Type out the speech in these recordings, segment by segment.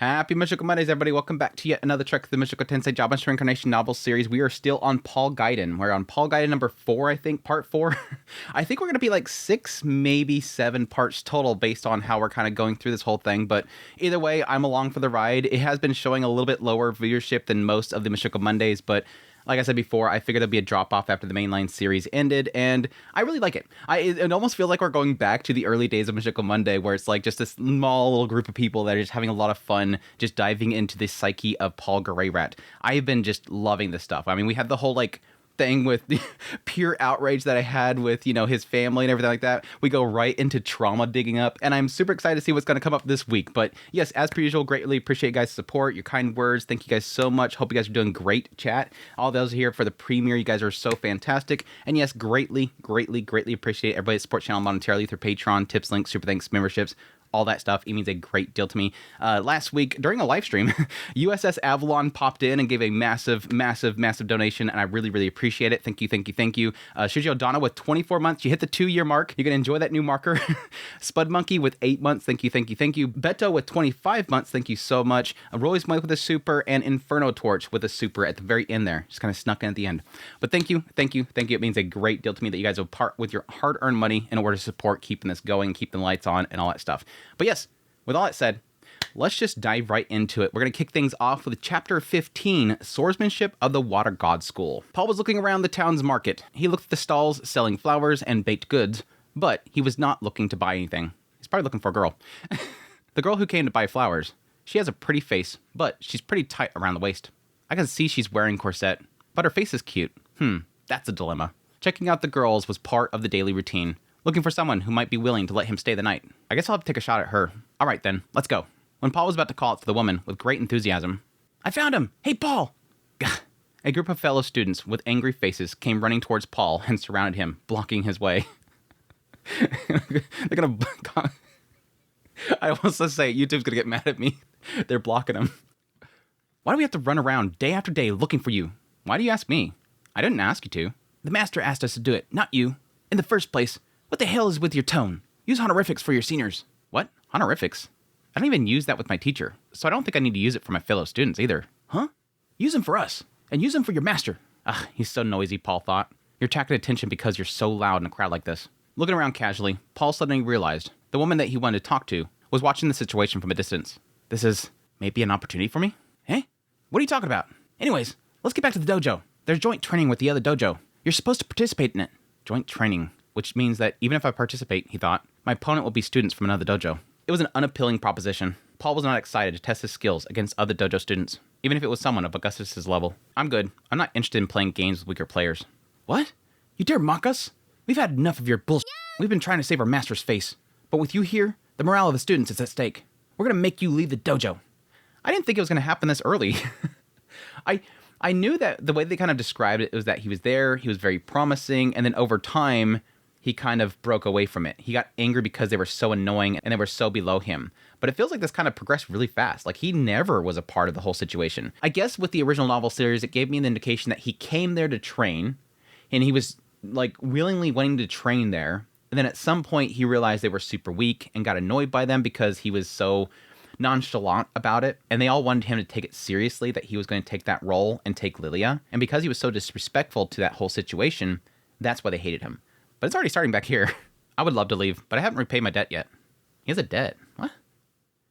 Happy Mushoku Mondays, everybody. Welcome back to yet another trek of the Mushoku Tensei Jobless Reincarnation novel series. We are still on Paul Gaiden. We're on Paul Gaiden number 4, I think, part 4. I think we're going to be like 6, maybe 7 parts total based on how we're kind of going through this whole thing. But either way, I'm along for the ride. It has been showing a little bit lower viewership than most of the Mushoku Mondays, but like I said before, I figured there'd be a drop-off after the mainline series ended, and I really like it. It almost feels like we're going back to the early days of Mushoku Monday, where it's like just this small little group of people that are just having a lot of fun, just diving into the psyche of Paul Gaiden. I've been just loving this stuff. I mean, we had the whole, thing with the pure outrage that I had with, his family and everything like that. We go right into trauma digging up, and I'm super excited to see what's going to come up this week. But yes, as per usual, greatly appreciate you guys' support, your kind words. Thank you guys so much. Hope you guys are doing great, chat. All those here for the premiere, you guys are so fantastic. And yes, greatly appreciate everybody that supports channel monetarily through Patreon, tips, links, super thanks, memberships, all that stuff. It means a great deal to me. Last week, during a live stream, USS Avalon popped in and gave a massive donation, and I really appreciate it. Thank you. Shuji Odana with 24 months. You hit the 2-year mark. You're going to enjoy that new marker. Spud Monkey with 8 months. Thank you. Beto with 25 months. Thank you so much. Roy's Mike with a super, and Inferno Torch with a super at the very end there. Just kind of snuck in at the end. But thank you. It means a great deal to me that you guys will part with your hard-earned money in order to support keeping this going, keep the lights on, and all that stuff. But yes, with all that said, let's just dive right into it. We're going to kick things off with Chapter 15, Swordsmanship of the Water God School. Paul was looking around the town's market. He looked at the stalls selling flowers and baked goods, but he was not looking to buy anything. He's probably looking for a girl. The girl who came to buy flowers. She has a pretty face, but she's pretty tight around the waist. I can see she's wearing corset, but her face is cute. That's a dilemma. Checking out the girls was part of the daily routine. Looking for someone who might be willing to let him stay the night. I guess I'll have to take a shot at her. All right, then. Let's go. When Paul was about to call out to the woman with great enthusiasm, "I found him! Hey, Paul!" A group of fellow students with angry faces came running towards Paul and surrounded him, blocking his way. They're gonna... I almost let's say YouTube's gonna get mad at me. They're blocking him. "Why do we have to run around day after day looking for you? Why do you ask me? I didn't ask you to. The master asked us to do it, not you. In the first place, what the hell is with your tone? Use honorifics for your seniors." "What? Honorifics? I don't even use that with my teacher, so I don't think I need to use it for my fellow students either." "Huh? Use them for us, and use them for your master." He's so noisy, Paul thought. "You're attracting attention because you're so loud in a crowd like this." Looking around casually, Paul suddenly realized the woman that he wanted to talk to was watching the situation from a distance. This is maybe an opportunity for me? Eh? What are you talking about? Anyways, let's get back to the dojo. There's joint training with the other dojo. You're supposed to participate in it. Joint training. Which means that even if I participate, he thought, my opponent will be students from another dojo. It was an unappealing proposition. Paul was not excited to test his skills against other dojo students, even if it was someone of Augustus's level. "I'm good. I'm not interested in playing games with weaker players." "What? You dare mock us? We've had enough of your bullshit. We've been trying to save our master's face. But with you here, the morale of the students is at stake. We're going to make you leave the dojo." I didn't think it was going to happen this early. I knew that the way they kind of described it was that he was there, he was very promising, and then over time, he kind of broke away from it. He got angry because they were so annoying and they were so below him. But it feels like this kind of progressed really fast. Like he never was a part of the whole situation. I guess with the original novel series, it gave me an indication that he came there to train and he was like willingly wanting to train there. And then at some point he realized they were super weak and got annoyed by them because he was so nonchalant about it. And they all wanted him to take it seriously that he was going to take that role and take Lilia. And because he was so disrespectful to that whole situation, that's why they hated him. But it's already starting back here. I would love to leave, but I haven't repaid my debt yet. He has a debt. What?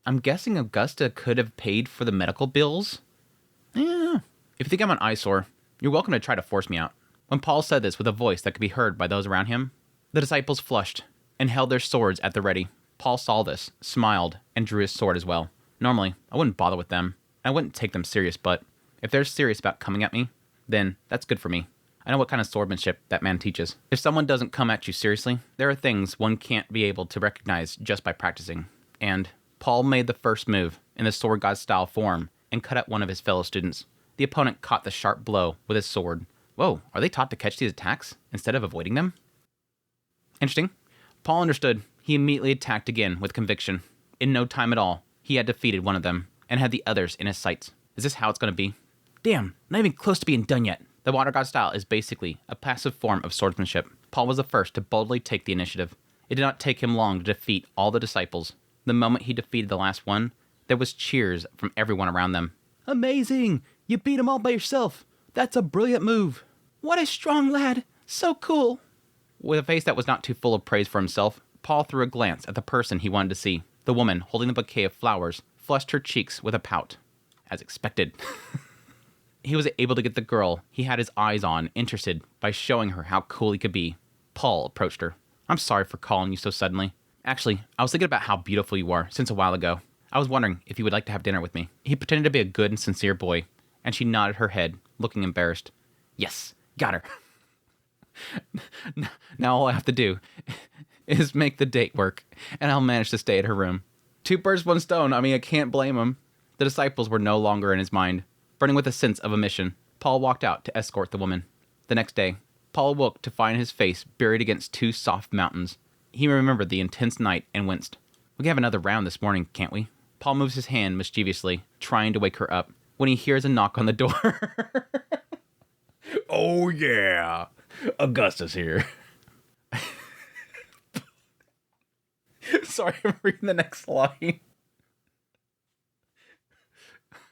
I'm guessing Augusta could have paid for the medical bills? Yeah. If you think I'm an eyesore, you're welcome to try to force me out. When Paul said this with a voice that could be heard by those around him, the disciples flushed and held their swords at the ready. Paul saw this, smiled, and drew his sword as well. Normally, I wouldn't bother with them. I wouldn't take them serious, but if they're serious about coming at me, then that's good for me. I know what kind of swordsmanship that man teaches. If someone doesn't come at you seriously, there are things one can't be able to recognize just by practicing. And Paul made the first move in the sword god style form and cut at one of his fellow students. The opponent caught the sharp blow with his sword. Whoa, are they taught to catch these attacks instead of avoiding them? Interesting. Paul understood. He immediately attacked again with conviction. In no time at all, he had defeated one of them and had the others in his sights. Is this how it's going to be? Damn, not even close to being done yet. The Water God style is basically a passive form of swordsmanship. Paul was the first to boldly take the initiative. It did not take him long to defeat all the disciples. The moment he defeated the last one, There was cheers from everyone around them. Amazing! You beat him all by yourself. That's a brilliant move. What a strong lad. So cool. With a face that was not too full of praise for himself, Paul threw a glance at the person he wanted to see. The woman, holding the bouquet of flowers, flushed her cheeks with a pout. As expected. He was able to get the girl he had his eyes on interested by showing her how cool he could be. Paul approached her. I'm sorry for calling you so suddenly. Actually, I was thinking about how beautiful you are since a while ago. I was wondering if you would like to have dinner with me. He pretended to be a good and sincere boy, and she nodded her head, looking embarrassed. Yes, got her. Now all I have to do is make the date work, and I'll manage to stay at her room. 2 birds, 1 stone. I mean, I can't blame him. The disciples were no longer in his mind. Burning with a sense of a mission, Paul walked out to escort the woman. The next day, Paul awoke to find his face buried against 2 soft mountains. He remembered the intense night and winced. We can have another round this morning, can't we? Paul moves his hand mischievously, trying to wake her up, when he hears a knock on the door. Oh yeah, Augustus here. Sorry, I'm reading the next line.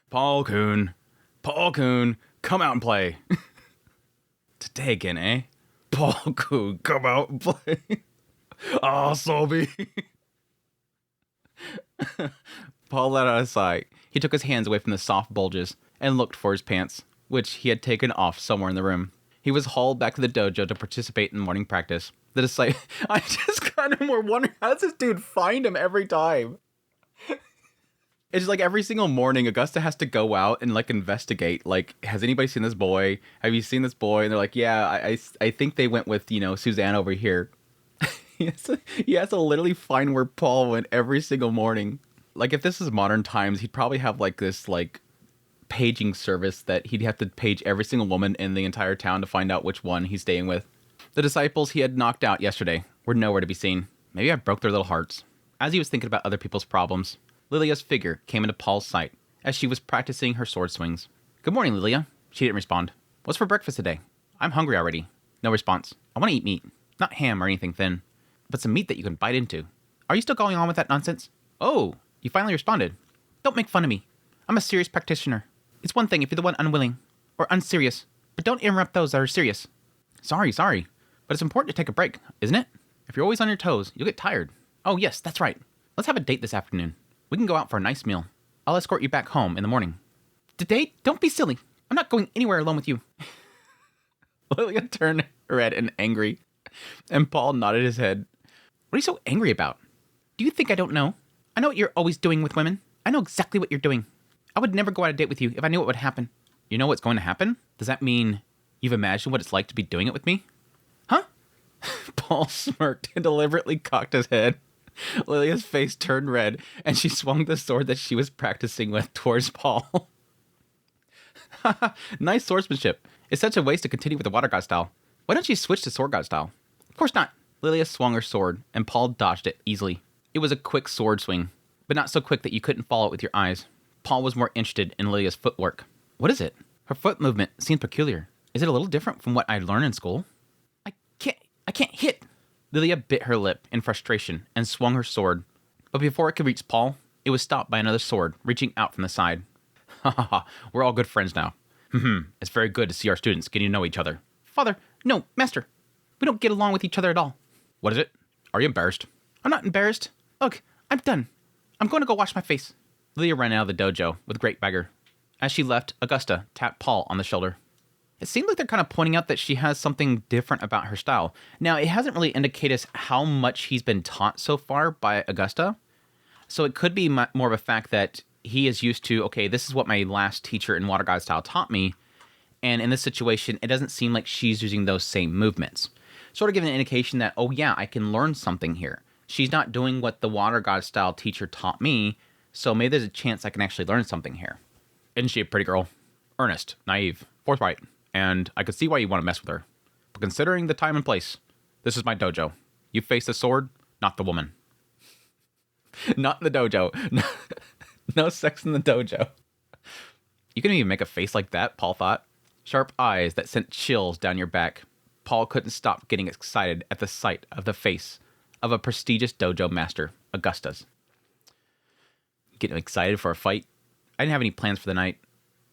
Paul Coon, come out and play. Today again, eh? Paul Coon, come out and play. Ah, Sobe. Paul let out a sigh. He took his hands away from the soft bulges and looked for his pants, which he had taken off somewhere in the room. He was hauled back to the dojo to participate in morning practice. The disciple... I just kind of more wondering, how does this dude find him every time? It's like every single morning, Augusta has to go out and, like, investigate. Like, has anybody seen this boy? Have you seen this boy? And they're like, yeah, I think they went with, Suzanne over here. He has to literally find where Paul went every single morning. Like, if this is modern times, he'd probably have, like, this, like, paging service that he'd have to page every single woman in the entire town to find out which one he's staying with. The disciples he had knocked out yesterday were nowhere to be seen. Maybe I broke their little hearts. As he was thinking about other people's problems, Lilia's figure came into Paul's sight as she was practicing her sword swings. Good morning, Lilia. She didn't respond. What's for breakfast today? I'm hungry already. No response. I want to eat meat. Not ham or anything thin, but some meat that you can bite into. Are you still going on with that nonsense? Oh, you finally responded. Don't make fun of me. I'm a serious practitioner. It's one thing if you're the one unwilling or unserious, but don't interrupt those that are serious. Sorry. But it's important to take a break, isn't it? If you're always on your toes, you'll get tired. Oh, yes, that's right. Let's have a date this afternoon. We can go out for a nice meal. I'll escort you back home in the morning. To date? Don't be silly. I'm not going anywhere alone with you. Lilia turned red and angry, and Paul nodded his head. What are you so angry about? Do you think I don't know? I know what you're always doing with women. I know exactly what you're doing. I would never go on a date with you if I knew what would happen. You know what's going to happen? Does that mean you've imagined what it's like to be doing it with me? Huh? Paul smirked and deliberately cocked his head. Lilia's face turned red, and she swung the sword that she was practicing with towards Paul. Nice swordsmanship. It's such a waste to continue with the water god style. Why don't you switch to sword god style? Of course not. Lilia swung her sword, and Paul dodged it easily. It was a quick sword swing, but not so quick that you couldn't follow it with your eyes. Paul was more interested in Lilia's footwork. What is it? Her foot movement seemed peculiar. Is it a little different from what I learned in school? I can't hit. Lilia bit her lip in frustration and swung her sword. But before it could reach Paul, it was stopped by another sword reaching out from the side. Ha ha ha, we're all good friends now. It's very good to see our students getting to know each other. Father, no, master. We don't get along with each other at all. What is it? Are you embarrassed? I'm not embarrassed. Ugh, I'm done. I'm going to go wash my face. Lilia ran out of the dojo with great vigor. As she left, Augusta tapped Paul on the shoulder. It seemed like they're kind of pointing out that she has something different about her style. Now, it hasn't really indicated us how much he's been taught so far by Augusta. So it could be more of a fact that he is used to, okay, this is what my last teacher in Water God style taught me. And in this situation, it doesn't seem like she's using those same movements. Sort of giving an indication that, oh yeah, I can learn something here. She's not doing what the Water God style teacher taught me, so maybe there's a chance I can actually learn something here. Isn't she a pretty girl? Earnest, naive, forthright, and I could see why you want to mess with her. But considering the time and place, this is my dojo. You face the sword, not the woman. Not in the dojo. No sex in the dojo. You couldn't even make a face like that, Paul thought. Sharp eyes that sent chills down your back. Paul couldn't stop getting excited at the sight of the face of a prestigious dojo master, Augusta's. getting excited for a fight. I didn't have any plans for the night,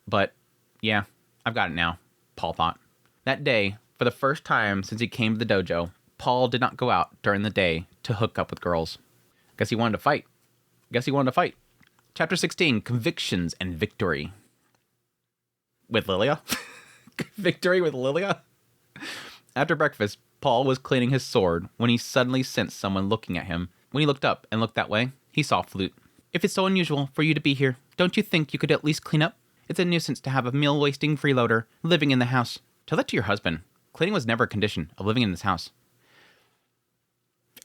but yeah, I've got it now, Paul thought. That day, for the first time since he came to the dojo, Paul did not go out during the day to hook up with girls. Guess he wanted to fight. Chapter 16, Convictions and Victory. With Lilia? Victory with Lilia? After breakfast, Paul was cleaning his sword when he suddenly sensed someone looking at him. When he looked up and looked that way, he saw Flute. If it's so unusual for you to be here, don't you think you could at least clean up? It's a nuisance to have a meal-wasting freeloader living in the house. Tell that to your husband. Cleaning was never a condition of living in this house.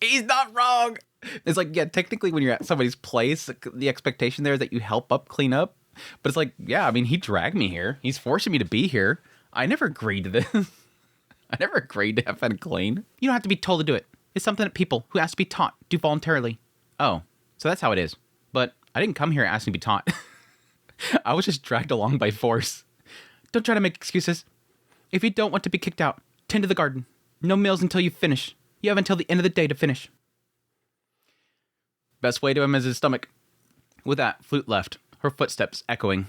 He's not wrong! It's like, yeah, technically when you're at somebody's place, the expectation there is that you help up, clean up. But it's like, yeah, I mean, he dragged me here. He's forcing me to be here. I never agreed to this. I never agreed to have fun clean. You don't have to be told to do it. It's something that people who ask to be taught do voluntarily. Oh, so that's how it is. But I didn't come here asking to be taught. I was just dragged along by force. Don't try to make excuses. If you don't want to be kicked out, tend to the garden. No meals until you finish. You have until the end of the day to finish. Best way to him is his stomach. With that, Flute left, her footsteps echoing.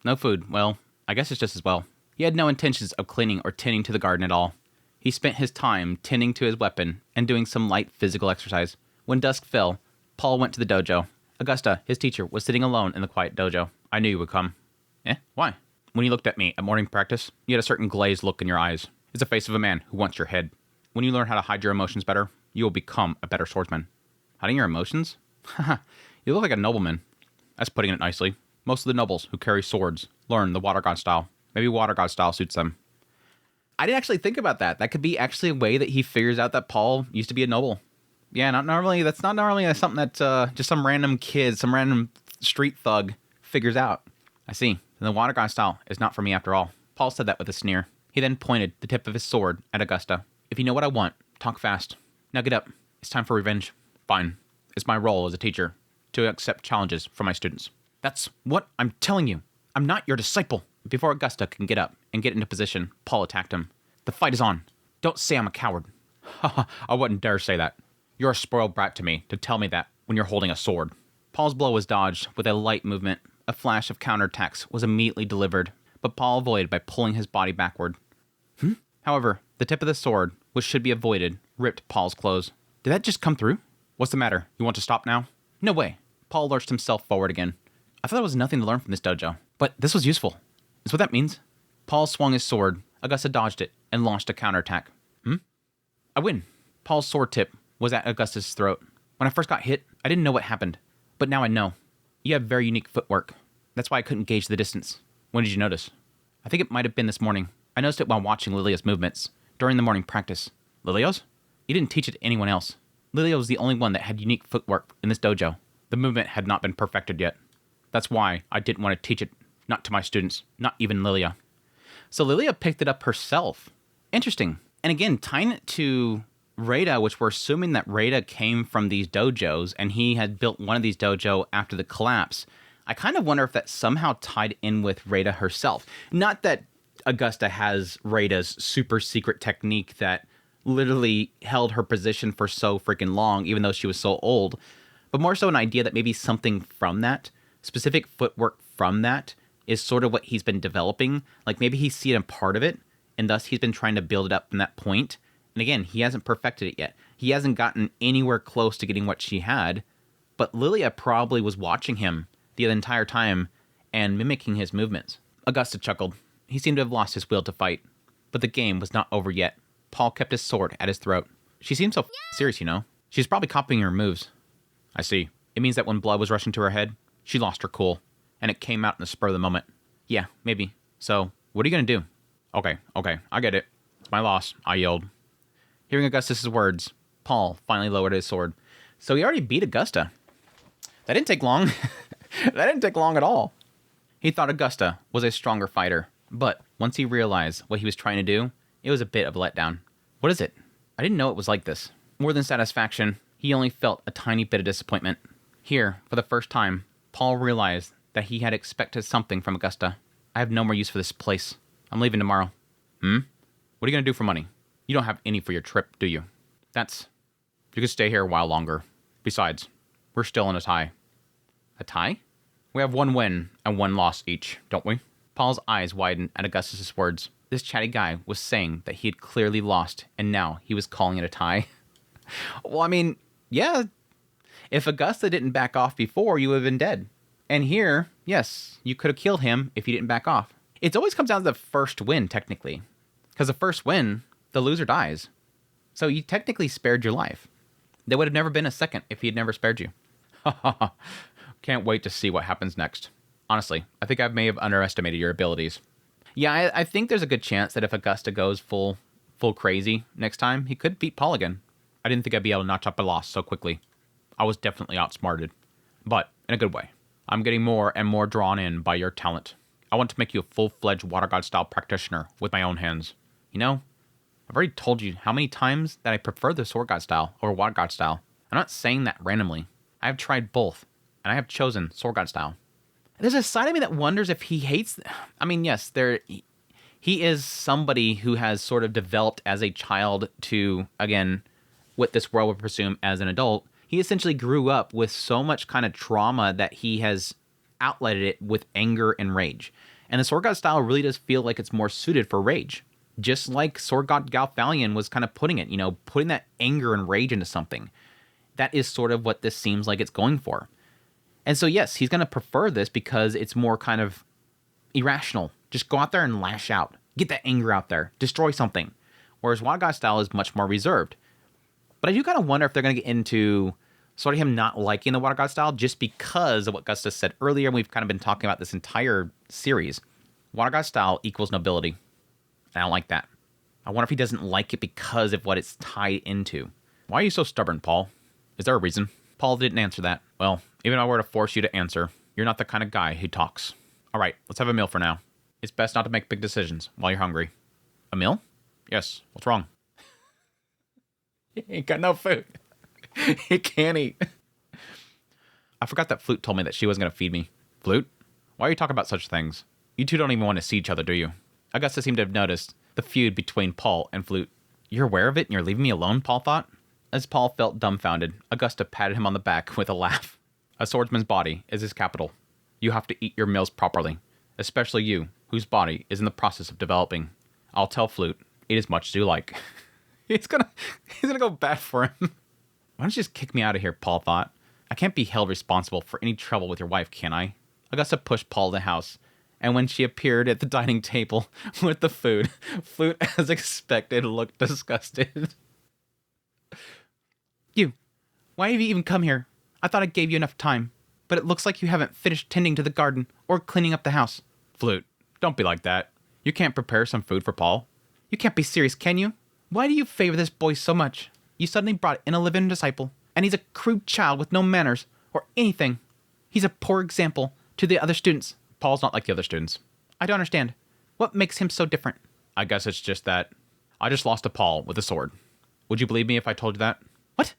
No food. Well, I guess it's just as well. He had no intentions of cleaning or tending to the garden at all. He spent his time tending to his weapon and doing some light physical exercise. When dusk fell, Paul went to the dojo. Augusta, his teacher, was sitting alone in the quiet dojo. I knew you would come. Eh? Why? When you looked at me at morning practice, you had a certain glazed look in your eyes. It's the face of a man who wants your head. When you learn how to hide your emotions better, you will become a better swordsman. Hiding your emotions? Haha, you look like a nobleman. That's putting it nicely. Most of the nobles who carry swords learn the water god style. Maybe water god style suits them. I didn't actually think about that. That could be actually a way that he figures out that Paul used to be a noble. Yeah, that's not normally something that just some random kid, some random street thug figures out. I see. Then the water god style is not for me after all. Paul said that with a sneer. He then pointed the tip of his sword at Augusta. If you know what I want, talk fast. Now get up. It's time for revenge. Fine. It's my role as a teacher to accept challenges from my students. That's what I'm telling you. I'm not your disciple. Before Augusta can get up and get into position, Paul attacked him. The fight is on. Don't say I'm a coward. Haha, I wouldn't dare say that. You're a spoiled brat to me to tell me that when you're holding a sword. Paul's blow was dodged with a light movement. A flash of counterattacks was immediately delivered, but Paul avoided by pulling his body backward. However, the tip of the sword, which should be avoided, ripped Paul's clothes. Did that just come through? What's the matter? You want to stop now? No way. Paul lurched himself forward again. I thought there was nothing to learn from this dojo, but this was useful. Is what that means? Paul swung his sword. Augusta dodged it and launched a counterattack. I win. Paul's sword tip was at Augusta's throat. When I first got hit, I didn't know what happened, but now I know. You have very unique footwork. That's why I couldn't gauge the distance. When did you notice? I think it might have been this morning. I noticed it while watching Lilia's movements during the morning practice. Lilia's? You didn't teach it to anyone else. Lilia was the only one that had unique footwork in this dojo. The movement had not been perfected yet. That's why I didn't want to teach it, not to my students, not even Lilia. So Lilia picked it up herself. Interesting. And again, tying it to Reida, which we're assuming that Reida came from these dojos, and he had built one of these dojo after the collapse. I kind of wonder if that somehow tied in with Reida herself. Not that Augusta has Reida's super secret technique that literally held her position for so freaking long, even though she was so old, but more so an idea that maybe something from that, specific footwork from that, is sort of what he's been developing. Like maybe he's seen a part of it, and thus he's been trying to build it up from that point. And again, he hasn't perfected it yet. He hasn't gotten anywhere close to getting what she had, but Lilia probably was watching him the entire time and mimicking his movements. Augusta chuckled. He seemed to have lost his will to fight, but the game was not over yet. Paul kept his sword at his throat. She seemed so serious, you know. She's probably copying her moves. I see. It means that when blood was rushing to her head, she lost her cool, and it came out in the spur of the moment. Yeah, maybe. So, what are you going to do? Okay, I get it. It's my loss, I yelled. Hearing Augustus' words, Paul finally lowered his sword. So he already beat Augusta. That didn't take long. That didn't take long at all. He thought Augusta was a stronger fighter, but once he realized what he was trying to do, it was a bit of a letdown. What is it? I didn't know it was like this. More than satisfaction, he only felt a tiny bit of disappointment. Here, for the first time, Paul realized that he had expected something from Augusta. I have no more use for this place. I'm leaving tomorrow. What are you going to do for money? You don't have any for your trip, do you? You could stay here a while longer. Besides, we're still in a tie. A tie? We have one win and one loss each, don't we? Paul's eyes widened at Augustus's words. This chatty guy was saying that he had clearly lost, and now he was calling it a tie. Well, I mean, yeah. If Augusta didn't back off before, you would have been dead. And here, yes, you could have killed him if he didn't back off. It always comes down to the first win, technically. Because the first win, the loser dies. So you technically spared your life. There would have never been a second if he had never spared you. Can't wait to see what happens next. Honestly, I think I may have underestimated your abilities. Yeah, I think there's a good chance that if Augusta goes full crazy next time, he could beat Paul again. I didn't think I'd be able to notch up a loss so quickly. I was definitely outsmarted. But in a good way. I'm getting more and more drawn in by your talent. I want to make you a full-fledged Water God style practitioner with my own hands. You know, I've already told you how many times that I prefer the Sword God style over Water God style. I'm not saying that randomly. I have tried both, and I have chosen Sword God style. There's a side of me that wonders if he hates... I mean, yes, he is somebody who has sort of developed as a child to, again, what this world would presume as an adult. He essentially grew up with so much kind of trauma that he has outletted it with anger and rage. And the Sword God style really does feel like it's more suited for rage. Just like Sword God Galfalion was kind of putting it, putting that anger and rage into something. That is sort of what this seems like it's going for. And so, yes, he's going to prefer this because it's more kind of irrational. Just go out there and lash out. Get that anger out there. Destroy something. Whereas Water God style is much more reserved. But I do kind of wonder if they're going to get into sort of him not liking the Water God style just because of what Gustus said earlier. And we've kind of been talking about this entire series. Water God style equals nobility. I don't like that. I wonder if he doesn't like it because of what it's tied into. Why are you so stubborn, Paul? Is there a reason? Paul didn't answer that. Well, even if I were to force you to answer, you're not the kind of guy who talks. All right, let's have a meal for now. It's best not to make big decisions while you're hungry. A meal? Yes. What's wrong? He ain't got no food. He can't eat. I forgot that Flute told me that she wasn't going to feed me. Flute? Why are you talking about such things? You two don't even want to see each other, do you? Augusta seemed to have noticed the feud between Paul and Flute. You're aware of it and you're leaving me alone, Paul thought. As Paul felt dumbfounded, Augusta patted him on the back with a laugh. A swordsman's body is his capital. You have to eat your meals properly, especially you, whose body is in the process of developing. I'll tell Flute, eat as much as you like. He's gonna go bad for him. Why don't you just kick me out of here, Paul thought. I can't be held responsible for any trouble with your wife, can I? Augusta pushed Paul to the house, and when she appeared at the dining table with the food, Flute, as expected, looked disgusted. You, why have you even come here? I thought I gave you enough time, but it looks like you haven't finished tending to the garden or cleaning up the house. Flute, don't be like that. You can't prepare some food for Paul. You can't be serious, can you? Why do you favor this boy so much? You suddenly brought in a living disciple, and he's a crude child with no manners or anything. He's a poor example to the other students. Paul's not like the other students. I don't understand. What makes him so different? I guess it's just that I just lost to Paul with a sword. Would you believe me if I told you that? What?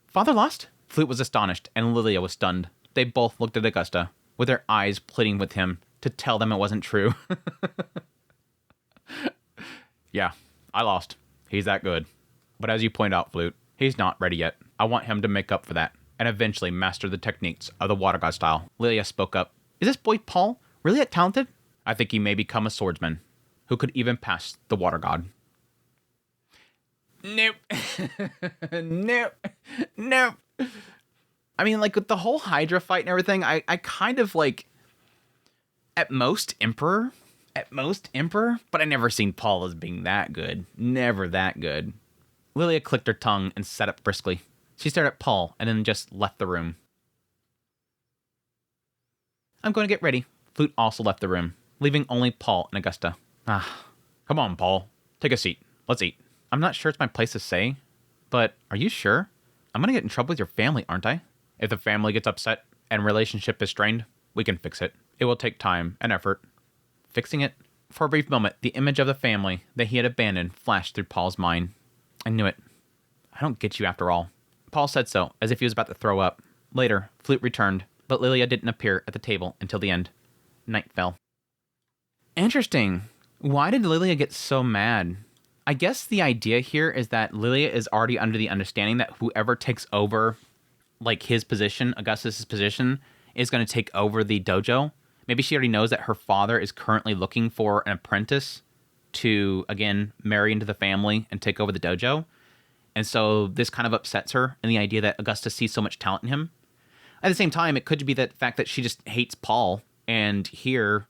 Father lost? Flute was astonished, and Lilia was stunned. They both looked at Augusta, with their eyes pleading with him to tell them it wasn't true. Yeah, I lost. He's that good. But as you point out, Flute, he's not ready yet. I want him to make up for that, and eventually master the techniques of the Water God style. Lilia spoke up. Is this boy Paul really that talented? I think he may become a swordsman, who could even pass the Water God. Nope. Nope. Nope. I mean, like, with the whole Hydra fight and everything, I kind of, like, at most Emperor, but I never seen Paul as being that good. Never that good. Lilia clicked her tongue and sat up briskly. She stared at Paul and then just left the room. I'm going to get ready. Flute also left the room, leaving only Paul and Augusta. Come on, Paul. Take a seat. Let's eat. I'm not sure it's my place to say, but are you sure? I'm going to get in trouble with your family, aren't I? If the family gets upset and relationship is strained, we can fix it. It will take time and effort. Fixing it? For a brief moment, the image of the family that he had abandoned flashed through Paul's mind. I knew it. I don't get you after all. Paul said so, as if he was about to throw up. Later, Flute returned, but Lilia didn't appear at the table until the end. Night fell. Interesting. Why did Lilia get so mad? I guess the idea here is that Lilia is already under the understanding that whoever takes over, like, his position, Augustus' position, is going to take over the dojo. Maybe she already knows that her father is currently looking for an apprentice to, again, marry into the family and take over the dojo. And so this kind of upsets her in the idea that Augustus sees so much talent in him. At the same time, it could be the fact that she just hates Paul, and here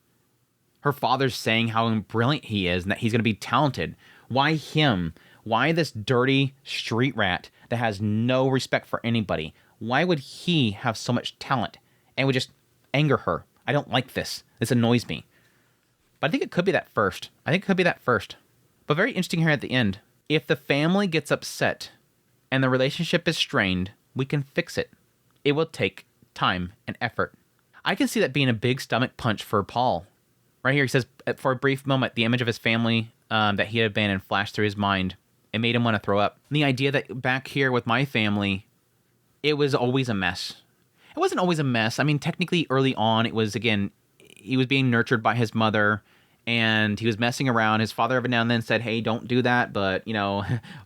her father's saying how brilliant he is and that he's going to be talented. Why him? Why this dirty street rat that has no respect for anybody? Why would he have so much talent? And it would just anger her. I don't like this. This annoys me. But I think it could be that first. But very interesting here at the end. If the family gets upset and the relationship is strained, we can fix it. It will take time and effort. I can see that being a big stomach punch for Paul. Right here, he says, for a brief moment, the image of his family that he had abandoned flashed through his mind. It made him want to throw up. And the idea that back here with my family, it was always a mess. It wasn't always a mess. I mean, technically, early on, it was, again, he was being nurtured by his mother, and he was messing around. His father every now and then said, hey, don't do that, but,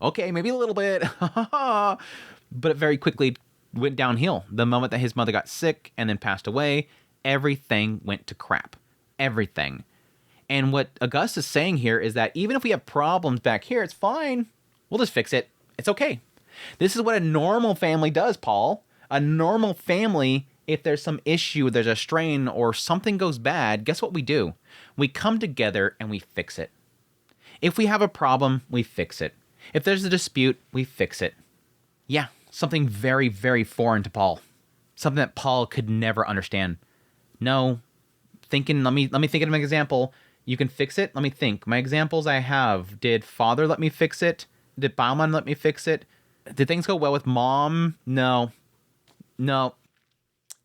okay, maybe a little bit. But it very quickly went downhill. The moment that his mother got sick and then passed away, everything went to crap. Everything. And what Augustus is saying here is that even if we have problems back here, it's fine. We'll just fix it. It's okay. This is what a normal family does, Paul. A normal family, if there's some issue, there's a strain, or something goes bad, guess what we do? We come together and we fix it. If we have a problem, we fix it. If there's a dispute, we fix it. Yeah, something very, very foreign to Paul. Something that Paul could never understand. No, let me think of an example. You can fix it? Let me think. My examples I have. Did father let me fix it? Did Bauman let me fix it? Did things go well with mom? No.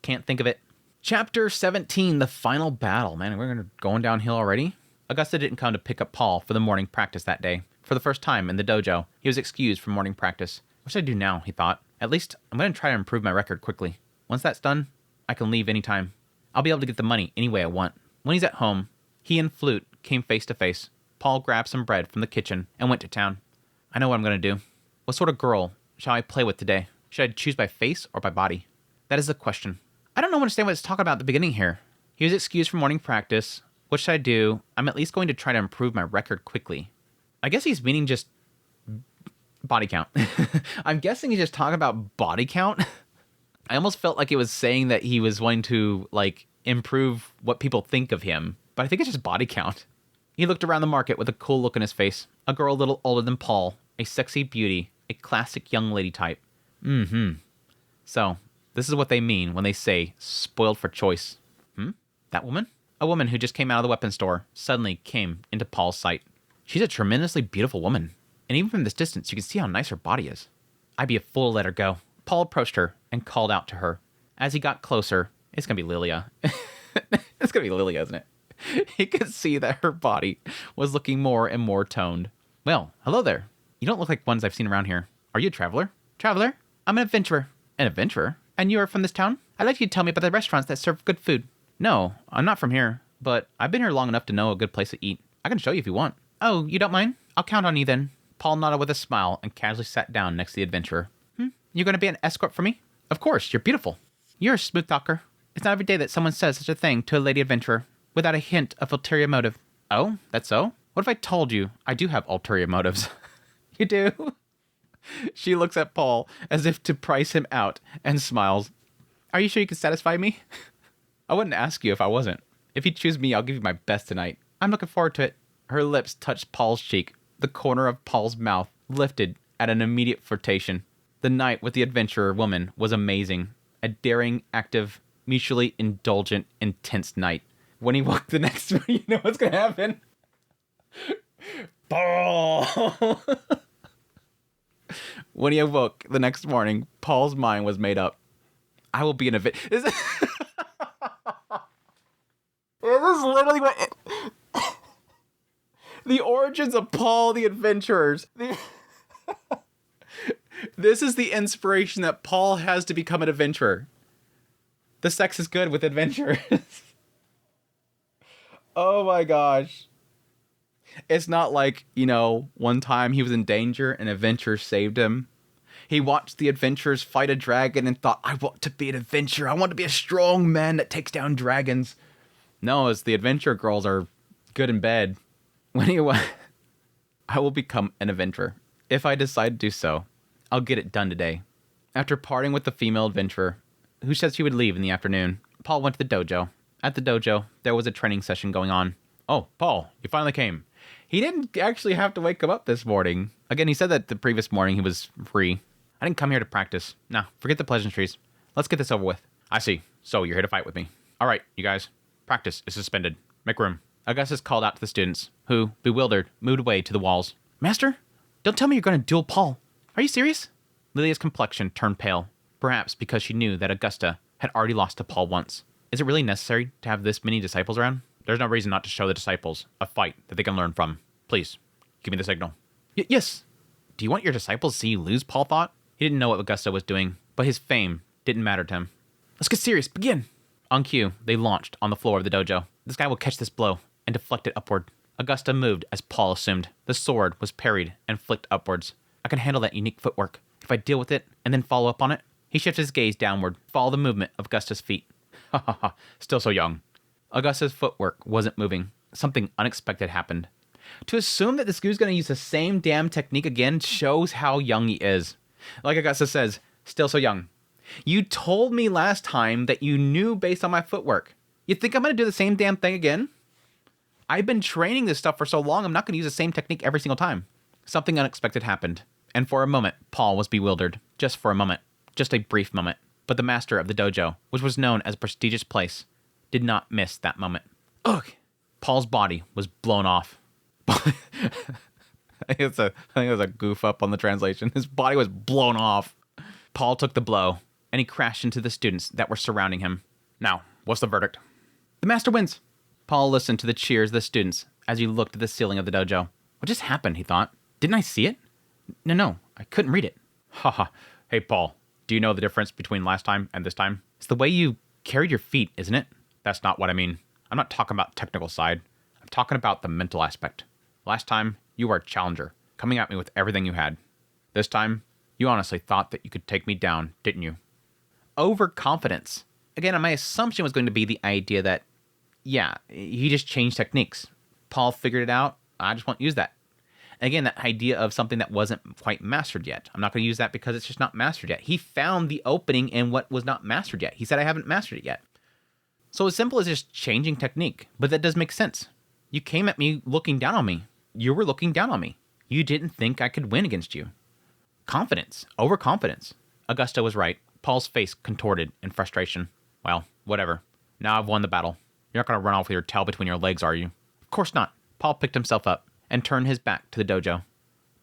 Can't think of it. Chapter 17, the final battle. Man, we're going downhill already. Augusta didn't come to pick up Paul for the morning practice that day. For the first time in the dojo, he was excused from morning practice. What should I do now, he thought. At least I'm going to try to improve my record quickly. Once that's done, I can leave anytime. I'll be able to get the money any way I want. When he's at home, he and Flute came face to face. Paul grabbed some bread from the kitchen and went to town. I know what I'm going to do. What sort of girl shall I play with today? Should I choose by face or by body? That is the question. I don't understand what it's talking about at the beginning here. He was excused from morning practice. What should I do? I'm at least going to try to improve my record quickly. I guess he's meaning just body count. I'm guessing he's just talking about body count. I almost felt like it was saying that he was wanting to, improve what people think of him. But I think it's just body count. He looked around the market with a cool look on his face. A girl a little older than Paul. A sexy beauty. A classic young lady type. So, this is what they mean when they say spoiled for choice. That woman? A woman who just came out of the weapons store suddenly came into Paul's sight. She's a tremendously beautiful woman. And even from this distance, you can see how nice her body is. I'd be a fool to let her go. Paul approached her and called out to her. As he got closer, it's going to be Lilia. It's going to be Lilia, isn't it? He could see that her body was looking more and more toned. Well, hello there. You don't look like ones I've seen around here. Are you a traveler? Traveler? I'm an adventurer. An adventurer? And you are from this town? I'd like you to tell me about the restaurants that serve good food. No, I'm not from here, but I've been here long enough to know a good place to eat. I can show you if you want. Oh, you don't mind? I'll count on you then. Paul nodded with a smile and casually sat down next to the adventurer. You going to be an escort for me? Of course, you're beautiful. You're a smooth talker. It's not every day that someone says such a thing to a lady adventurer without a hint of ulterior motive. Oh, that's so? What if I told you I do have ulterior motives? You do? She looks at Paul as if to price him out and smiles. Are you sure you can satisfy me? I wouldn't ask you if I wasn't. If you choose me, I'll give you my best tonight. I'm looking forward to it. Her lips touched Paul's cheek. The corner of Paul's mouth lifted at an immediate flirtation. The night with the adventurer woman was amazing. A daring, active, mutually indulgent, intense night. When he woke the next morning, you know what's going to happen? Paul! When he awoke the next morning, Paul's mind was made up. I will be an adventurer. This is literally what... The origins of Paul the Adventurers. This is the inspiration that Paul has to become an adventurer. The sex is good with adventurers. Oh my gosh. It's not like, one time he was in danger and adventure saved him. He watched the adventurers fight a dragon and thought, I want to be an adventurer. I want to be a strong man that takes down dragons. No, as the adventure girls are good in bed. Anyway, I will become an adventurer. If I decide to do so, I'll get it done today. After parting with the female adventurer, who said she would leave in the afternoon, Paul went to the dojo. At the dojo, there was a training session going on. Oh, Paul, you finally came. He didn't actually have to wake him up this morning. Again, he said that the previous morning he was free. I didn't come here to practice. Nah, forget the pleasantries. Let's get this over with. I see. So you're here to fight with me. All right, you guys. Practice is suspended. Make room. Augustus called out to the students, who, bewildered, moved away to the walls. Master, don't tell me you're going to duel Paul. Are you serious? Lilia's complexion turned pale, perhaps because she knew that Augusta had already lost to Paul once. Is it really necessary to have this many disciples around? There's no reason not to show the disciples a fight that they can learn from. Please, give me the signal. Yes. Do you want your disciples to see you lose, Paul thought? He didn't know what Augusta was doing, but his fame didn't matter to him. Let's get serious. Begin. On cue, they launched on the floor of the dojo. This guy will catch this blow and deflect it upward. Augusta moved as Paul assumed. The sword was parried and flicked upwards. I can handle that unique footwork. If I deal with it and then follow up on it. He shifted his gaze downward, follow the movement of Augusta's feet. Ha ha ha, still so young. Augusta's footwork wasn't moving. Something unexpected happened. To assume that this dude's going to use the same damn technique again shows how young he is. Like Augusta says, still so young. You told me last time that you knew based on my footwork. You think I'm going to do the same damn thing again? I've been training this stuff for so long, I'm not going to use the same technique every single time. Something unexpected happened. And for a moment, Paul was bewildered. Just for a moment. Just a brief moment. But the master of the dojo, which was known as a prestigious place, did not miss that moment. Ugh! Paul's body was blown off. I think it was a goof up on the translation. His body was blown off. Paul took the blow, and he crashed into the students that were surrounding him. Now, what's the verdict? The master wins. Paul listened to the cheers of the students as he looked at the ceiling of the dojo. What just happened, he thought. Didn't I see it? No, I couldn't read it. Haha. Hey, Paul, do you know the difference between last time and this time? It's the way you carried your feet, isn't it? That's not what I mean. I'm not talking about the technical side. I'm talking about the mental aspect. Last time, you were a challenger, coming at me with everything you had. This time, you honestly thought that you could take me down, didn't you? Overconfidence. Again, my assumption was going to be the idea that, yeah, he just changed techniques. Paul figured it out. I just won't use that. Again, that idea of something that wasn't quite mastered yet. I'm not going to use that because it's just not mastered yet. He found the opening in what was not mastered yet. He said, I haven't mastered it yet. So as simple as just changing technique. But that does make sense. You came at me looking down on me. You were looking down on me. You didn't think I could win against you. Confidence. Overconfidence. Augusta was right. Paul's face contorted in frustration. Well, whatever. Now I've won the battle. You're not going to run off with your tail between your legs, are you? Of course not. Paul picked himself up and turned his back to the dojo.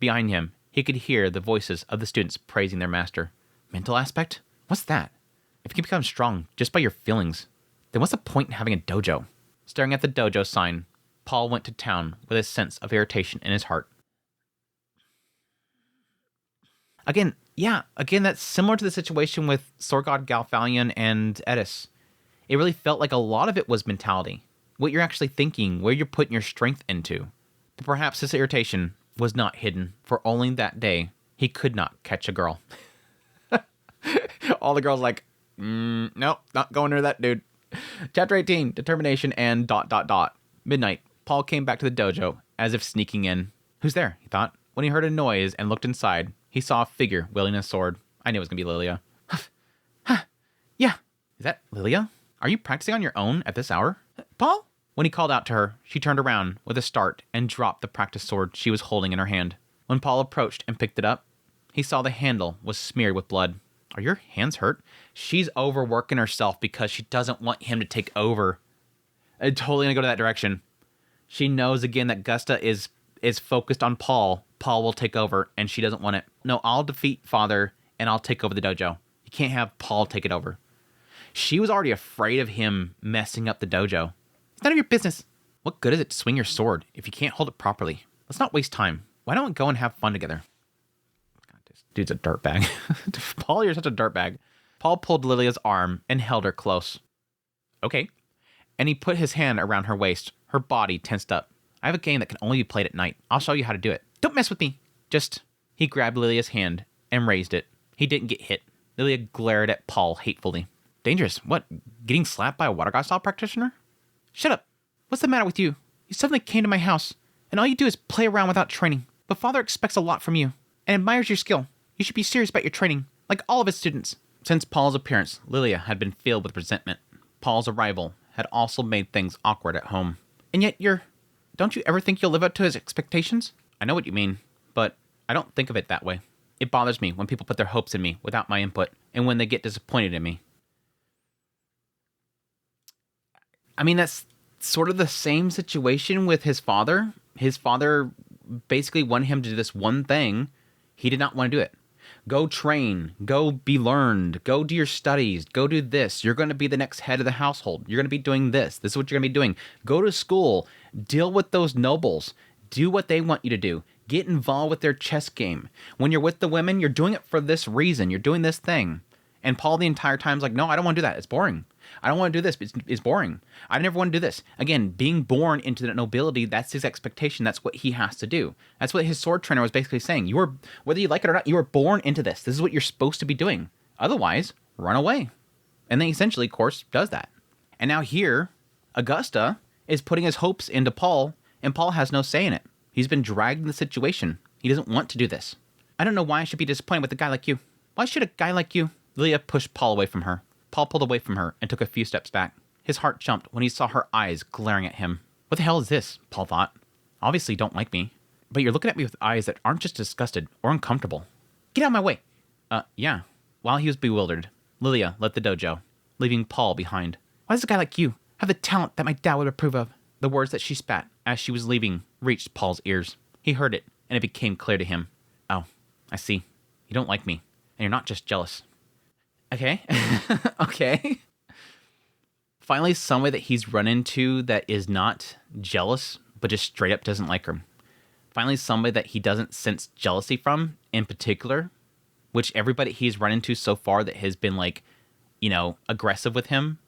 Behind him, he could hear the voices of the students praising their master. Mental aspect? What's that? If you can become strong just by your feelings, then what's the point in having a dojo? Staring at the dojo sign, Paul went to town with a sense of irritation in his heart. Again, that's similar to the situation with Sword God Galfalion and Edis. It really felt like a lot of it was mentality. What you're actually thinking, where you're putting your strength into. But perhaps this irritation was not hidden, for only that day he could not catch a girl. All the girls like, nope, not going near that dude. Chapter 18, Determination and ... Midnight, Paul came back to the dojo, as if sneaking in. Who's there, he thought. When he heard a noise and looked inside, he saw a figure wielding a sword. I knew it was going to be Lilia. Yeah. Is that Lilia? Are you practicing on your own at this hour? Paul? When he called out to her, she turned around with a start and dropped the practice sword she was holding in her hand. When Paul approached and picked it up, he saw the handle was smeared with blood. Are your hands hurt? She's overworking herself because she doesn't want him to take over. Totally gonna go to that direction. She knows again that Gusta is focused on Paul. Paul will take over, and she doesn't want it. No, I'll defeat Father, and I'll take over the dojo. You can't have Paul take it over. She was already afraid of him messing up the dojo. It's none of your business. What good is it to swing your sword if you can't hold it properly? Let's not waste time. Why don't we go and have fun together? God, this dude's a dirtbag. Paul, you're such a dirtbag. Paul pulled Lilia's arm and held her close. Okay. And he put his hand around her waist. Her body tensed up. I have a game that can only be played at night. I'll show you how to do it. Don't mess with me. He grabbed Lilia's hand and raised it. He didn't get hit. Lilia glared at Paul hatefully. Dangerous? What? Getting slapped by a water god style practitioner? Shut up. What's the matter with you? You suddenly came to my house, and all you do is play around without training. But father expects a lot from you, and admires your skill. You should be serious about your training, like all of his students. Since Paul's appearance, Lilia had been filled with resentment. Paul's arrival had also made things awkward at home. And yet don't you ever think you'll live up to his expectations? I know what you mean, but I don't think of it that way. It bothers me when people put their hopes in me without my input, and when they get disappointed in me. I mean, that's sort of the same situation with his father. His father basically wanted him to do this one thing. He did not want to do it. Go train, go be learned, go do your studies, go do this. You're going to be the next head of the household. You're going to be doing this. This is what you're going to be doing. Go to school, deal with those nobles, do what they want you to do. Get involved with their chess game. When you're with the women, you're doing it for this reason. You're doing this thing. And Paul the entire time is like, no, I don't want to do that. It's boring. I don't want to do this. It's boring. I never want to do this. Again, being born into that nobility, that's his expectation. That's what he has to do. That's what his sword trainer was basically saying. Whether you like it or not, you were born into this. This is what you're supposed to be doing. Otherwise, run away. And then essentially, of course, does that. And now here, Augusta is putting his hopes into Paul, and Paul has no say in it. He's been dragged in the situation. He doesn't want to do this. I don't know why I should be disappointed with a guy like you. Why should a guy like you? Lilia pushed Paul away from her. Paul pulled away from her and took a few steps back. His heart jumped when he saw her eyes glaring at him. What the hell is this? Paul thought. Obviously you don't like me, but you're looking at me with eyes that aren't just disgusted or uncomfortable. Get out of my way. Yeah. While he was bewildered, Lilia left the dojo, leaving Paul behind. Why does a guy like you have the talent that my dad would approve of? The words that she spat as she was leaving reached Paul's ears. He heard it, and it became clear to him. Oh, I see. You don't like me, and you're not just jealous. Okay. Okay. Finally, somebody that he's run into that is not jealous, but just straight up doesn't like her. Finally, somebody that he doesn't sense jealousy from in particular, which everybody he's run into so far that has been like, aggressive with him,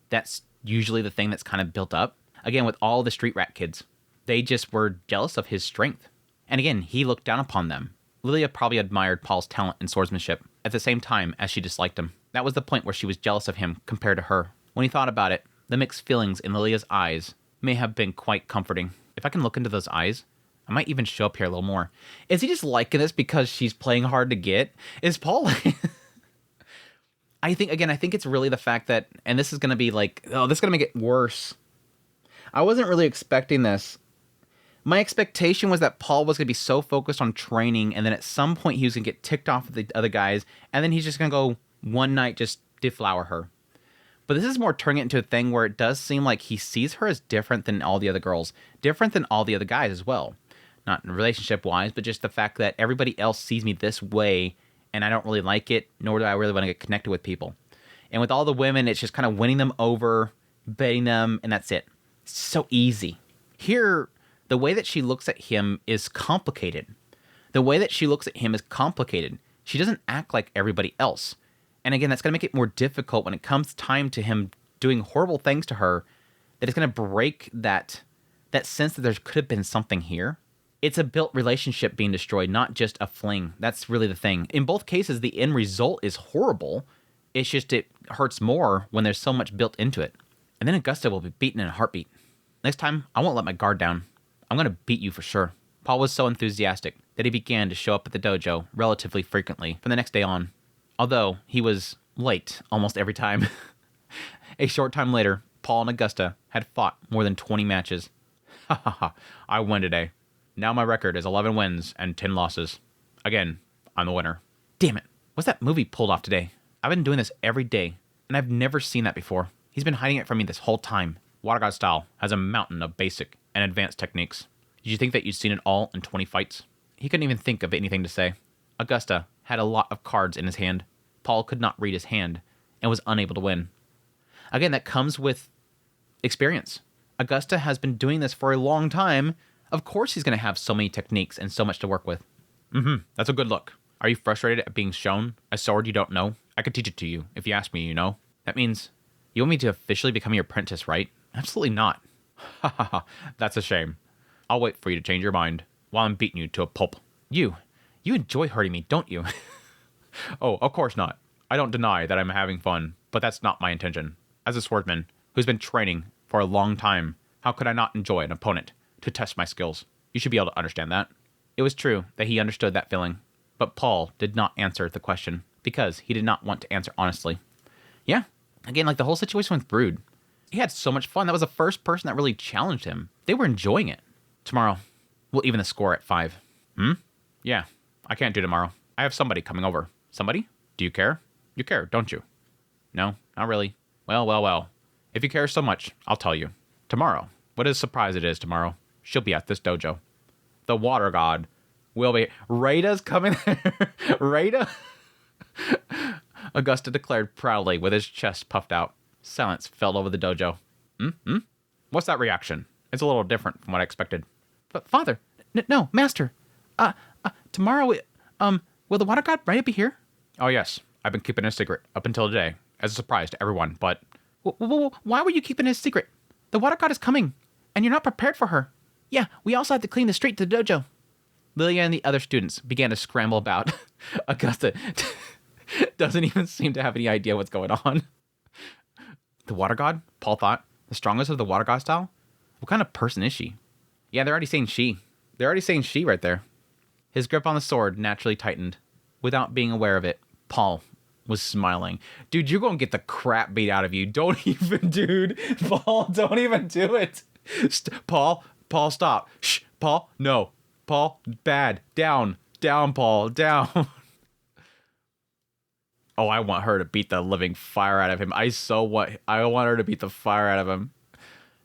that's usually the thing that's kind of built up. Again, with all the street rat kids, they just were jealous of his strength. And again, he looked down upon them. Lilia probably admired Paul's talent in swordsmanship at the same time as she disliked him. That was the point where she was jealous of him compared to her. When he thought about it, the mixed feelings in Lilia's eyes may have been quite comforting. If I can look into those eyes, I might even show up here a little more. Is he just liking this because she's playing hard to get? Is Paul... I think it's really the fact that, and this is going to be like, this is going to make it worse. I wasn't really expecting this. My expectation was that Paul was going to be so focused on training, and then at some point he was going to get ticked off with the other guys, and then he's just going to go one night just deflower her. But this is more turning it into a thing where it does seem like he sees her as different than all the other girls, different than all the other guys as well. Not relationship-wise, but just the fact that everybody else sees me this way, and I don't really like it, nor do I really want to get connected with people. And with all the women, it's just kind of winning them over, betting them, and that's it. It's so easy. Here... the way that she looks at him is complicated. She doesn't act like everybody else. And again, that's going to make it more difficult when it comes time to him doing horrible things to her, that it's going to break that sense that there could have been something here. It's a built relationship being destroyed, not just a fling. That's really the thing. In both cases, the end result is horrible. It's just it hurts more when there's so much built into it. And then Augusta will be beaten in a heartbeat. Next time, I won't let my guard down. I'm going to beat you for sure. Paul was so enthusiastic that he began to show up at the dojo relatively frequently from the next day on, although he was late almost every time. A short time later, Paul and Augusta had fought more than 20 matches. Ha ha ha, I won today. Now my record is 11 wins and 10 losses. Again, I'm the winner. Damn it, what's that movie pulled off today? I've been doing this every day, and I've never seen that before. He's been hiding it from me this whole time. Water God style has a mountain of basic and advanced techniques. Did you think that you'd seen it all in 20 fights? He couldn't even think of anything to say. Augusta had a lot of cards in his hand. Paul could not read his hand and was unable to win. Again, that comes with experience. Augusta has been doing this for a long time. Of course he's going to have so many techniques and so much to work with. That's a good look. Are you frustrated at being shown a sword you don't know? I could teach it to you. If you ask me, you know. That means you want me to officially become your apprentice, right? Absolutely not. Ha ha ha, that's a shame. I'll wait for you to change your mind while I'm beating you to a pulp. You enjoy hurting me, don't you? Oh, of course not. I don't deny that I'm having fun, but that's not my intention. As a swordsman who's been training for a long time, how could I not enjoy an opponent to test my skills? You should be able to understand that. It was true that he understood that feeling, but Paul did not answer the question because he did not want to answer honestly. Yeah, again, like the whole situation with Brood. He had so much fun. That was the first person that really challenged him. They were enjoying it. Tomorrow, we'll even the score at 5. Yeah, I can't do tomorrow. I have somebody coming over. Somebody? Do you care? You care, don't you? No, not really. Well. If you care so much, I'll tell you. Tomorrow. What a surprise it is tomorrow. She'll be at this dojo. The water god will be... Reida's coming there. Reida? Augusta declared proudly with his chest puffed out. Silence fell over the dojo. What's that reaction? It's a little different from what I expected. But father, no, master. Tomorrow, will the water god Reida be here? Oh yes, I've been keeping it a secret up until today, as a surprise to everyone, but... Why were you keeping it a secret? The water god is coming, and you're not prepared for her. Yeah, we also have to clean the street to the dojo. Lilia and the other students began to scramble about. Augusta doesn't even seem to have any idea what's going on. The water god, Paul thought, the strongest of the water god style? What kind of person is she? Yeah, they're already saying she. They're already saying she right there. His grip on the sword naturally tightened. Without being aware of it, Paul was smiling. Dude, you're going to get the crap beat out of you. Don't even, dude. Paul, don't even do it. Paul, stop. Shh, Paul, no. Paul, bad. Down, Paul, down. Oh, I want her to beat the living fire out of him. I want her to beat the fire out of him.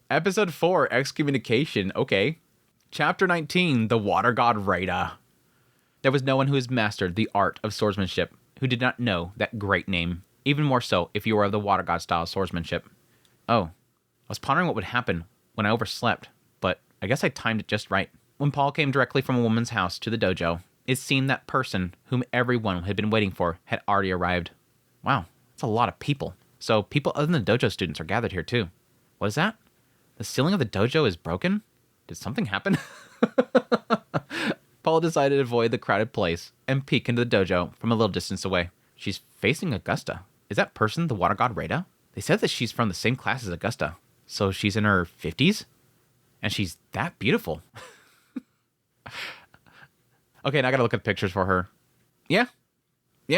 Episode 4, Excommunication. Okay. Chapter 19, The Water God Reida. There was no one who has mastered the art of swordsmanship who did not know that great name. Even more so if you were of the water god style swordsmanship. Oh, I was pondering what would happen when I overslept, but I guess I timed it just right. When Paul came directly from a woman's house to the dojo, it seemed that person whom everyone had been waiting for had already arrived. Wow, that's a lot of people. So people other than the dojo students are gathered here too. What is that? The ceiling of the dojo is broken? Did something happen? Paul decided to avoid the crowded place and peek into the dojo from a little distance away. She's facing Augusta. Is that person the water god Reida? They said that she's from the same class as Augusta. So she's in her 50s? And she's that beautiful. Okay, now I gotta look at pictures for her. Yeah,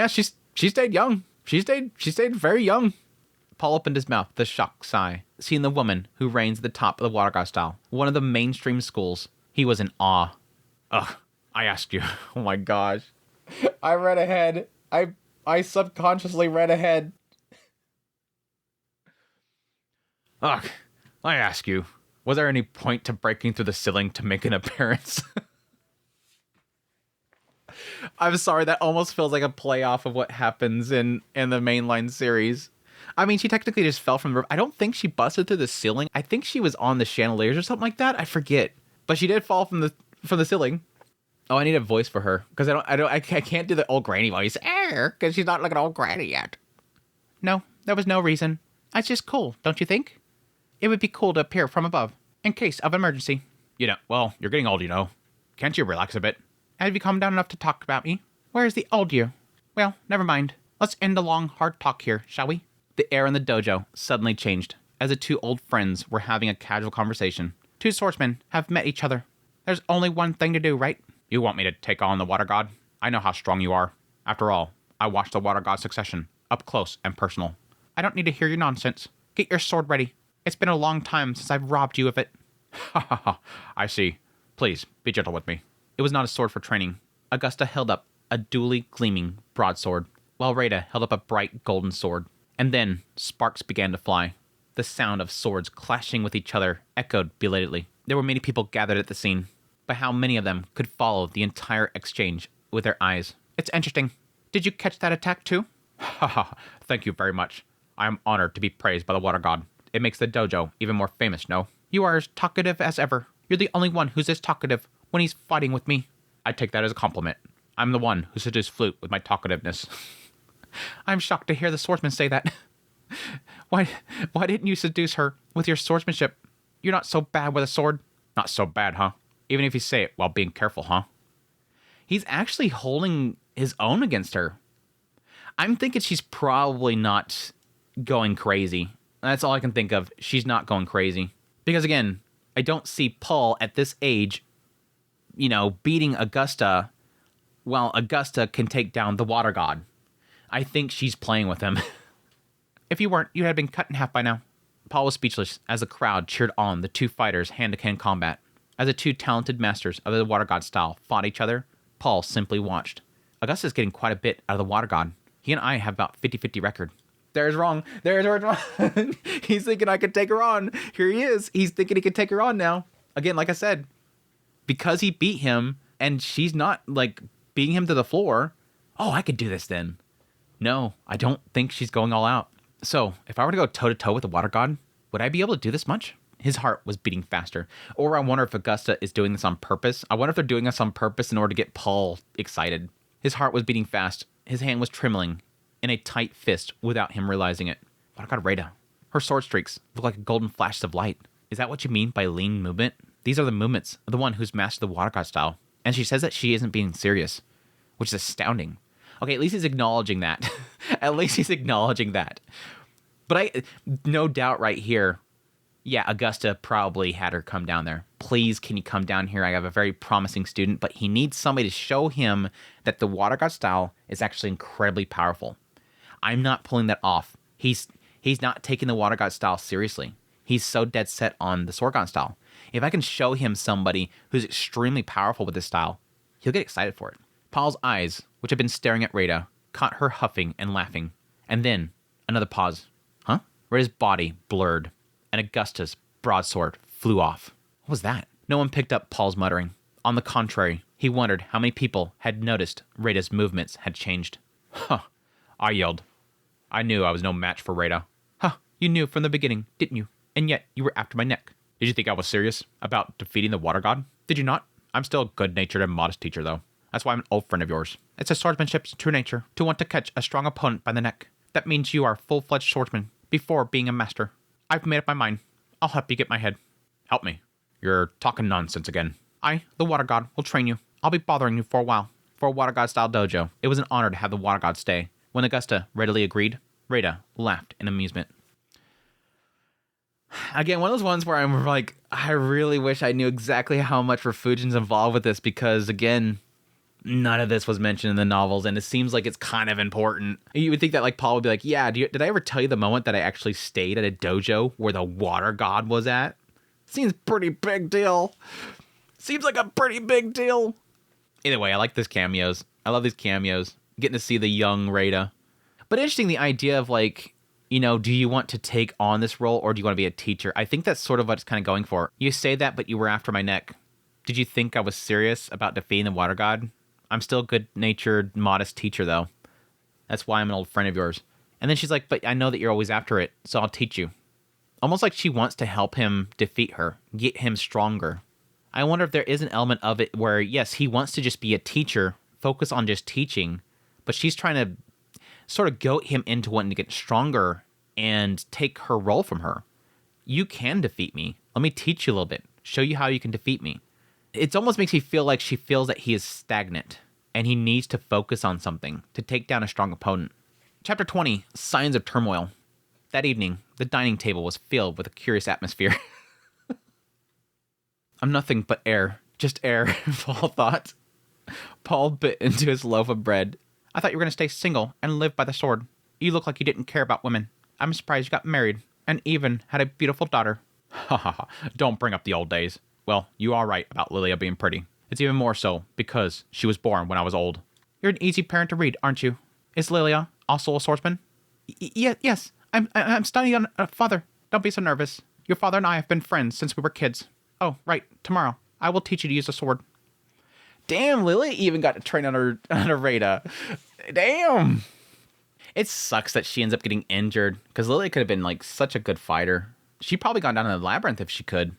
she stayed young. She stayed very young. Paul opened his mouth with a shocked sigh, seeing the woman who reigns at the top of the water god style, one of the mainstream schools. He was in awe. Ugh, I asked you. Oh my gosh. I read ahead. I subconsciously read ahead. Ugh, I ask you, was there any point to breaking through the ceiling to make an appearance? I'm sorry, that almost feels like a play off of what happens in the mainline series. I mean, she technically just fell from the roof. I don't think she busted through the ceiling. I think she was on the chandeliers or something like that. I forget. But she did fall from the ceiling. Oh, I need a voice for her because I can't do the old granny voice. Because she's not like an old granny yet. No, there was no reason. It's just cool, don't you think? It would be cool to appear from above in case of emergency. Well, you're getting old, Can't you relax a bit? Have you calmed down enough to talk about me? Where is the old you? Well, never mind. Let's end the long, hard talk here, shall we? The air in the dojo suddenly changed as the two old friends were having a casual conversation. Two swordsmen have met each other. There's only one thing to do, right? You want me to take on the water god? I know how strong you are. After all, I watched the water god succession, up close and personal. I don't need to hear your nonsense. Get your sword ready. It's been a long time since I've robbed you of it. Ha ha ha, I see. Please, be gentle with me. It was not a sword for training. Augusta held up a duly gleaming broadsword, while Reida held up a bright golden sword. And then sparks began to fly. The sound of swords clashing with each other echoed belatedly. There were many people gathered at the scene, but how many of them could follow the entire exchange with their eyes? It's interesting. Did you catch that attack too? Ha ha, thank you very much. I am honored to be praised by the water god. It makes the dojo even more famous, no? You are as talkative as ever. You're the only one who's as talkative when he's fighting with me. I take that as a compliment. I'm the one who seduced Flute with my talkativeness. I'm shocked to hear the swordsman say that. Why didn't you seduce her with your swordsmanship? You're not so bad with a sword. Not so bad, huh? Even if you say it while being careful, huh? He's actually holding his own against her. I'm thinking she's probably not going crazy. That's all I can think of. She's not going crazy. Because again, I don't see Paul at this age, beating Augusta while Augusta can take down the water god. I think she's playing with him. If you weren't, you had been cut in half by now. Paul was speechless as the crowd cheered on the two fighters hand-to-hand combat. As the two talented masters of the water god style fought each other, Paul simply watched. Augusta's getting quite a bit out of the water god. He and I have about 50-50 record. There's wrong. He's thinking I could take her on. Here he is. He's thinking he could take her on now. Again, like I said, because he beat him and she's not beating him to the floor. Oh, I could do this then. No, I don't think she's going all out. So if I were to go toe to toe with the water god, would I be able to do this much? His heart was beating faster. Or I wonder if Augusta is doing this on purpose. I wonder if they're doing this on purpose in order to get Paul excited. His heart was beating fast. His hand was trembling in a tight fist without him realizing it. Water god Reida. Her sword streaks look like golden flashes of light. Is that what you mean by lean movement? These are the movements of the one who's mastered the water god style. And she says that she isn't being serious, which is astounding. Okay, at least he's acknowledging that. At least he's acknowledging that. But no doubt right here, yeah, Augusta probably had her come down there. Please, can you come down here? I have a very promising student, but he needs somebody to show him that the water god style is actually incredibly powerful. I'm not pulling that off. He's not taking the water god style seriously. He's so dead set on the sword god style. If I can show him somebody who's extremely powerful with this style, he'll get excited for it. Paul's eyes, which had been staring at Reida, caught her huffing and laughing. And then, another pause. Huh? Reida's body blurred, and Augusta's broadsword flew off. What was that? No one picked up Paul's muttering. On the contrary, he wondered how many people had noticed Reida's movements had changed. Huh. I yelled. I knew I was no match for Reida. Huh. You knew from the beginning, didn't you? And yet, you were after my neck. Did you think I was serious about defeating the water god? Did you not? I'm still a good-natured and modest teacher, though. That's why I'm an old friend of yours. It's a swordsmanship's true nature to want to catch a strong opponent by the neck. That means you are a full-fledged swordsman before being a master. I've made up my mind. I'll help you get my head. Help me. You're talking nonsense again. I, the water god, will train you. I'll be bothering you for a while. For a water god-style dojo, it was an honor to have the water god stay. When Augusta readily agreed, Reida laughed in amusement. Again, one of those ones where I'm like, I really wish I knew exactly how much Refugion's involved with this because, again, none of this was mentioned in the novels, and it seems like it's kind of important. You would think that Paul would be like, yeah, did I ever tell you the moment that I actually stayed at a dojo where the water god was at? Seems pretty big deal. Seems like a pretty big deal. Either way, I like these cameos. I love these cameos. Getting to see the young Reida. But interesting, the idea of do you want to take on this role or do you want to be a teacher? I think that's sort of what it's kind of going for. You say that, but you were after my neck. Did you think I was serious about defeating the water god? I'm still a good-natured, modest teacher, though. That's why I'm an old friend of yours. And then she's like, but I know that you're always after it, so I'll teach you. Almost like she wants to help him defeat her, get him stronger. I wonder if there is an element of it where, yes, he wants to just be a teacher, focus on just teaching, but she's trying to sort of goat him into wanting to get stronger and take her role from her. You can defeat me. Let me teach you a little bit. Show you how you can defeat me. It almost makes me feel like she feels that he is stagnant and he needs to focus on something to take down a strong opponent. Chapter 20, Signs of Turmoil. That evening, the dining table was filled with a curious atmosphere. I'm nothing but air. Just air, Paul thought. Paul bit into his loaf of bread. I thought you were going to stay single and live by the sword. You look like you didn't care about women. I'm surprised you got married and even had a beautiful daughter. Ha ha ha. Don't bring up the old days. Well, you are right about Lilia being pretty. It's even more so because she was born when I was old. You're an easy parent to read, aren't you? Is Lilia also a swordsman? Yes. I'm studying on father. Don't be so nervous. Your father and I have been friends since we were kids. Oh, right. Tomorrow, I will teach you to use a sword. Damn, Lily even got to train on her Reida. Damn. It sucks that she ends up getting injured because Lily could have been such a good fighter. She'd probably gone down in the labyrinth if she could.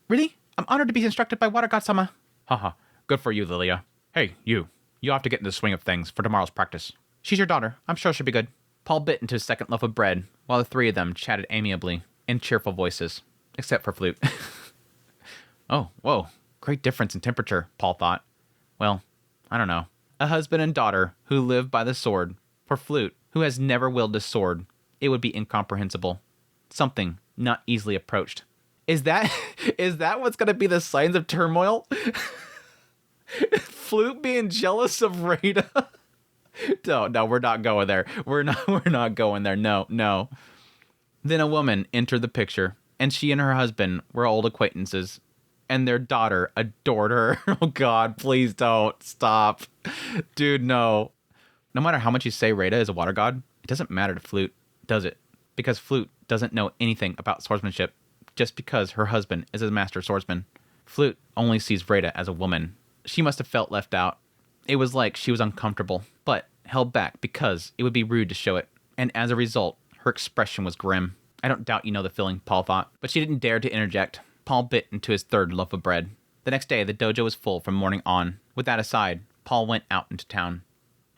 Really? I'm honored to be instructed by Water God-sama. Haha. Good for you, Lilia. Hey, you. You have to get in the swing of things for tomorrow's practice. She's your daughter. I'm sure she'll be good. Paul bit into his second loaf of bread while the three of them chatted amiably in cheerful voices, except for Flute. Oh, whoa. Great difference in temperature, Paul thought. Well, I don't know. A husband and daughter who live by the sword For Flute, who has never wielded a sword, it would be incomprehensible. Something not easily approached. Is that what's going to be the signs of turmoil? Flute being jealous of Reida? No, we're not going there. We're not going there. No. Then a woman entered the picture, and she and her husband were old acquaintances, and their daughter adored her. Oh God, please don't. Stop. Dude, no. No matter how much you say Reida is a water god, it doesn't matter to Flute, does it? Because Flute doesn't know anything about swordsmanship, just because her husband is a master swordsman. Flute only sees Reida as a woman. She must have felt left out. It was like she was uncomfortable, but held back because it would be rude to show it. And as a result, her expression was grim. I don't doubt you know the feeling, Paul thought, but she didn't dare to interject. Paul bit into his third loaf of bread. The next day, the dojo was full from morning on. With that aside, Paul went out into town.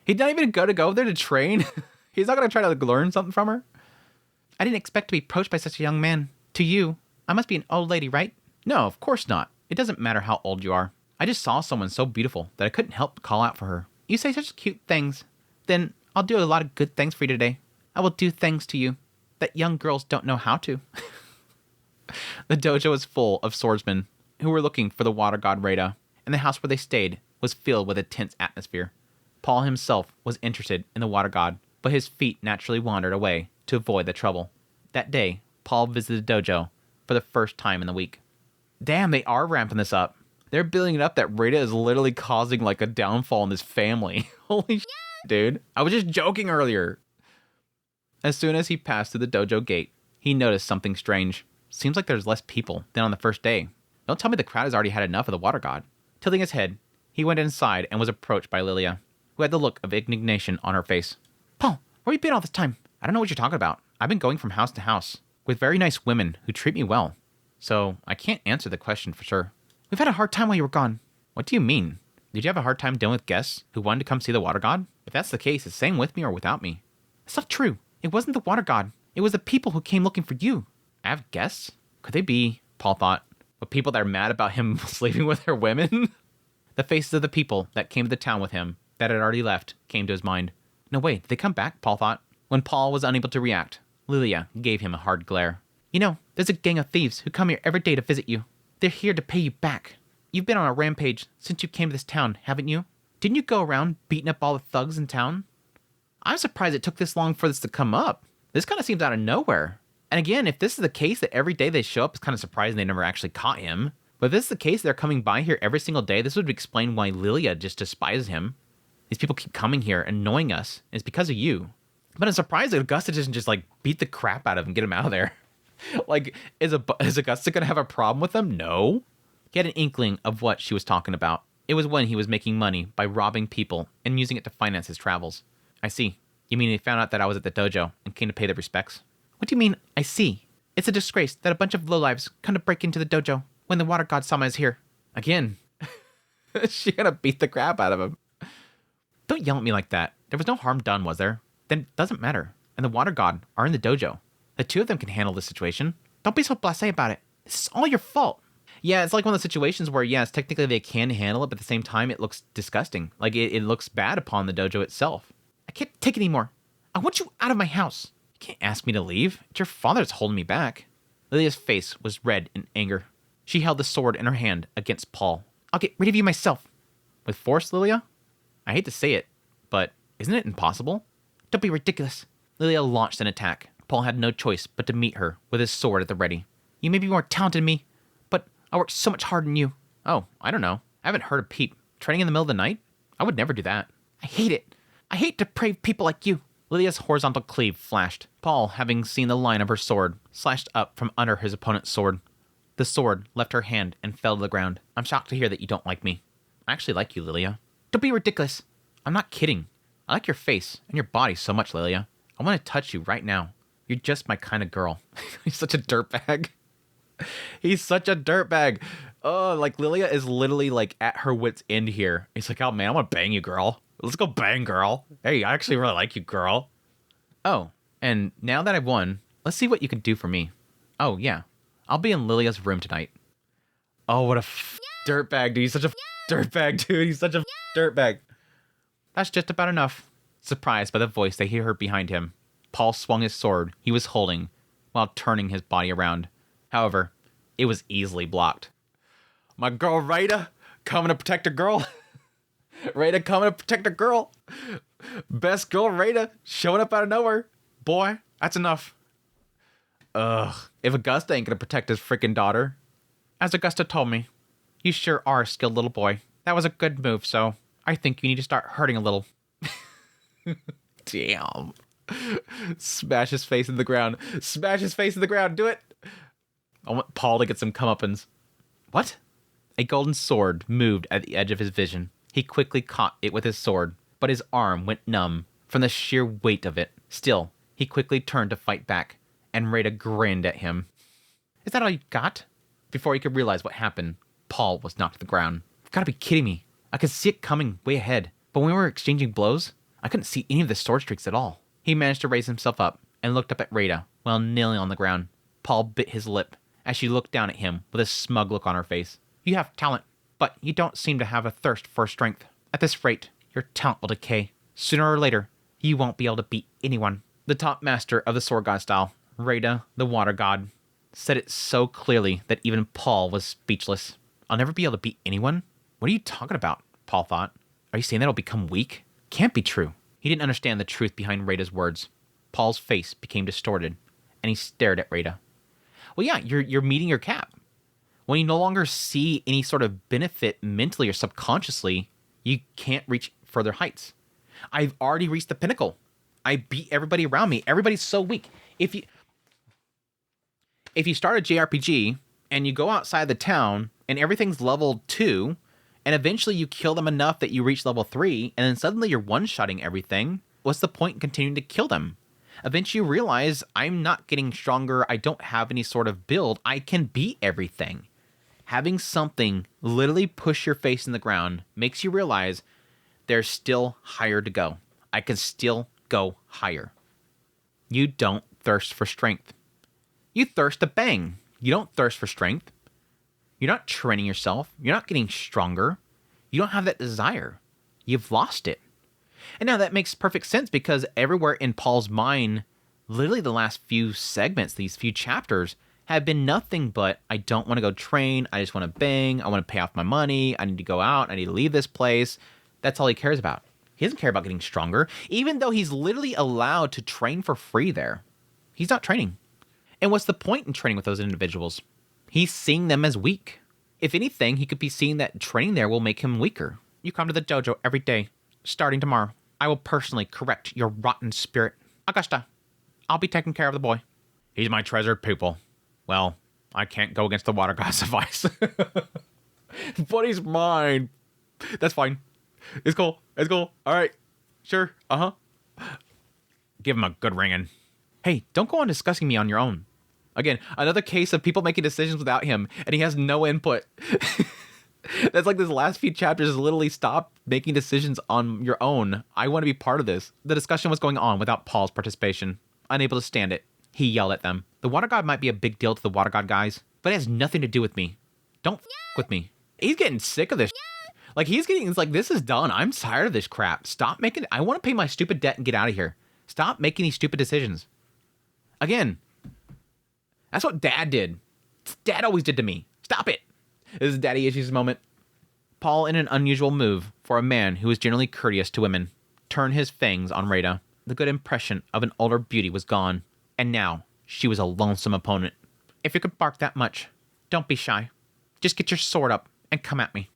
He'd not even go there to train? He's not going to try to learn something from her? I didn't expect to be approached by such a young man. To you, I must be an old lady, right? No, of course not. It doesn't matter how old you are. I just saw someone so beautiful that I couldn't help but call out for her. You say such cute things. Then I'll do a lot of good things for you today. I will do things to you that young girls don't know how to. The dojo was full of swordsmen who were looking for the water god Reida, and the house where they stayed was filled with a tense atmosphere. Paul himself was interested in the water god, but his feet naturally wandered away to avoid the trouble. That day, Paul visited the dojo for the first time in the week. Damn, they are ramping this up. They're building it up that Reida is literally causing like a downfall in this family. Holy shit, dude. I was just joking earlier. As soon as he passed through the dojo gate, he noticed something strange. Seems like there's less people than on the first day. Don't tell me the crowd has already had enough of the water god. Tilting his head, he went inside and was approached by Lilia, who had the look of indignation on her face. Paul, where have you been all this time? I don't know what you're talking about. I've been going from house to house with very nice women who treat me well. So I can't answer the question for sure. We've had a hard time while you were gone. What do you mean? Did you have a hard time dealing with guests who wanted to come see the water god? If that's the case, it's same with me or without me. It's not true. It wasn't the water god. It was the people who came looking for you. I have guests? Could they be, Paul thought, but people that are mad about him sleeping with their women? The faces of the people that came to the town with him, that had already left, came to his mind. No way, did they come back? Paul thought. When Paul was unable to react, Lilia gave him a hard glare. You know, there's a gang of thieves who come here every day to visit you. They're here to pay you back. You've been on a rampage since you came to this town, haven't you? Didn't you go around beating up all the thugs in town? I'm surprised it took this long for this to come up. This kind of seems out of nowhere. And again, if this is the case that every day they show up, it's kind of surprising they never actually caught him. But if this is the case they're coming by here every single day, this would explain why Lilia just despises him. These people keep coming here, annoying us, and it's because of you. But I'm surprised that Augusta doesn't just, like, beat the crap out of him and get him out of there. Like, is Augusta going to have a problem with him? No. He had an inkling of what she was talking about. It was when he was making money by robbing people and using it to finance his travels. I see. You mean they found out that I was at the dojo and came to pay their respects? What do you mean, I see? It's a disgrace that a bunch of lowlives come to break into the dojo when the water god Sama is here. Again. She gonna beat the crap out of him. Don't yell at me like that. There was no harm done, was there? Then it doesn't matter. And the water god are in the dojo. The two of them can handle this situation. Don't be so blasé about it. This is all your fault. Yeah, it's like one of those situations where, yes, technically they can handle it, but at the same time, it looks disgusting. Like, it looks bad upon the dojo itself. I can't take it anymore. I want you out of my house. You can't ask me to leave. It's your father that's holding me back. Lilia's face was red in anger. She held the sword in her hand against Paul. I'll get rid of you myself. With force, Lilia? I hate to say it, but isn't it impossible? Don't be ridiculous. Lilia launched an attack. Paul had no choice but to meet her with his sword at the ready. You may be more talented than me, but I worked so much harder than you. Oh, I don't know. I haven't heard a peep. Training in the middle of the night? I would never do that. I hate it. I hate depraved people like you. Lilia's horizontal cleave flashed. Paul, having seen the line of her sword, slashed up from under his opponent's sword. The sword left her hand and fell to the ground. I'm shocked to hear that you don't like me. I actually like you, Lilia. Don't be ridiculous. I'm not kidding. I like your face and your body so much, Lilia. I want to touch you right now. You're just my kind of girl. He's such a dirtbag. He's such a dirtbag. Oh, like Lilia is literally like at her wit's end here. He's like, oh man, I want to bang you, girl. Let's go bang, girl. Hey, I actually really like you, girl. Oh, and now that I've won, let's see what you can do for me. Oh, yeah. I'll be in Lilia's room tonight. Oh, what a dirtbag, dude. He's such a dirtbag, dude. He's such a dirtbag. That's just about enough. surprised by the voice that he heard behind him. Paul swung his sword he was holding while turning his body around. However, it was easily blocked. My girl Reida, coming to protect a girl. Reida coming to protect a girl. Best girl Reida, showing up out of nowhere. Boy, that's enough. Ugh, if Augusta ain't gonna protect his freaking daughter. As Augusta told me, you sure are a skilled little boy. That was a good move, so I think you need to start hurting a little. Damn. Smash his face in the ground. Smash his face in the ground. Do it. I want Paul to get some comeuppance. What? A golden sword moved at the edge of his vision. He quickly caught it with his sword, but his arm went numb from the sheer weight of it. Still, he quickly turned to fight back, and Reida grinned at him. Is that all you got? Before he could realize what happened, Paul was knocked to the ground. You've got to be kidding me. I could see it coming way ahead, but when we were exchanging blows, I couldn't see any of the sword streaks at all. He managed to raise himself up and looked up at Reida while kneeling on the ground. Paul bit his lip as she looked down at him with a smug look on her face. You have talent, but you don't seem to have a thirst for strength. At this rate, your talent will decay. Sooner or later, you won't be able to beat anyone. The top master of the sword god style, Reida, the water god, said it so clearly that even Paul was speechless. I'll never be able to beat anyone? What are you talking about? Paul thought. Are you saying that I'll become weak? Can't be true. He didn't understand the truth behind Reida's words. Paul's face became distorted, and he stared at Reida. Well, yeah, you're meeting your cap. When you no longer see any sort of benefit mentally or subconsciously, you can't reach further heights. I've already reached the pinnacle. I beat everybody around me. Everybody's so weak. If you start a JRPG and you go outside the town and everything's level 2, and eventually you kill them enough that you reach level 3, and then suddenly you're one-shotting everything, what's the point in continuing to kill them? Eventually you realize, I'm not getting stronger, I don't have any sort of build, I can beat everything. Having something literally push your face in the ground makes you realize there's still higher to go. I can still go higher. You don't thirst for strength. You thirst to bang. You don't thirst for strength. You're not training yourself. You're not getting stronger. You don't have that desire. You've lost it. And now that makes perfect sense because everywhere in Paul's mind, literally the last few segments, these few chapters, have been nothing but, I don't want to go train. I just want to bang. I want to pay off my money. I need to go out. I need to leave this place. That's all he cares about. He doesn't care about getting stronger, even though he's literally allowed to train for free there. He's not training. And what's the point in training with those individuals? He's seeing them as weak. If anything, he could be seeing that training there will make him weaker. You come to the dojo every day, starting tomorrow. I will personally correct your rotten spirit. Augusta, I'll be taking care of the boy. He's my treasured pupil. Well, I can't go against the water god's advice. But he's mine. That's fine. It's cool. It's cool. All right. Sure. Uh-huh. Give him a good ringing. Hey, don't go on discussing me on your own. Again, another case of people making decisions without him, and he has no input. That's like this last few chapters is literally stop making decisions on your own. I want to be part of this. The discussion was going on without Paul's participation. Unable to stand it, he yelled at them. The water god might be a big deal to the water god guys, but it has nothing to do with me. Don't with me. He's getting sick of this. Like it's like, this is done. I'm tired of this crap. Stop making it. I want to pay my stupid debt and get out of here. Stop making these stupid decisions. Again, that's what Dad did. Dad always did to me. Stop it. This is Daddy Issues moment. Paul, in an unusual move for a man who was generally courteous to women, turned his fangs on Reida. The good impression of an older beauty was gone, and now she was a lonesome opponent. If you could bark that much, don't be shy. Just get your sword up and come at me.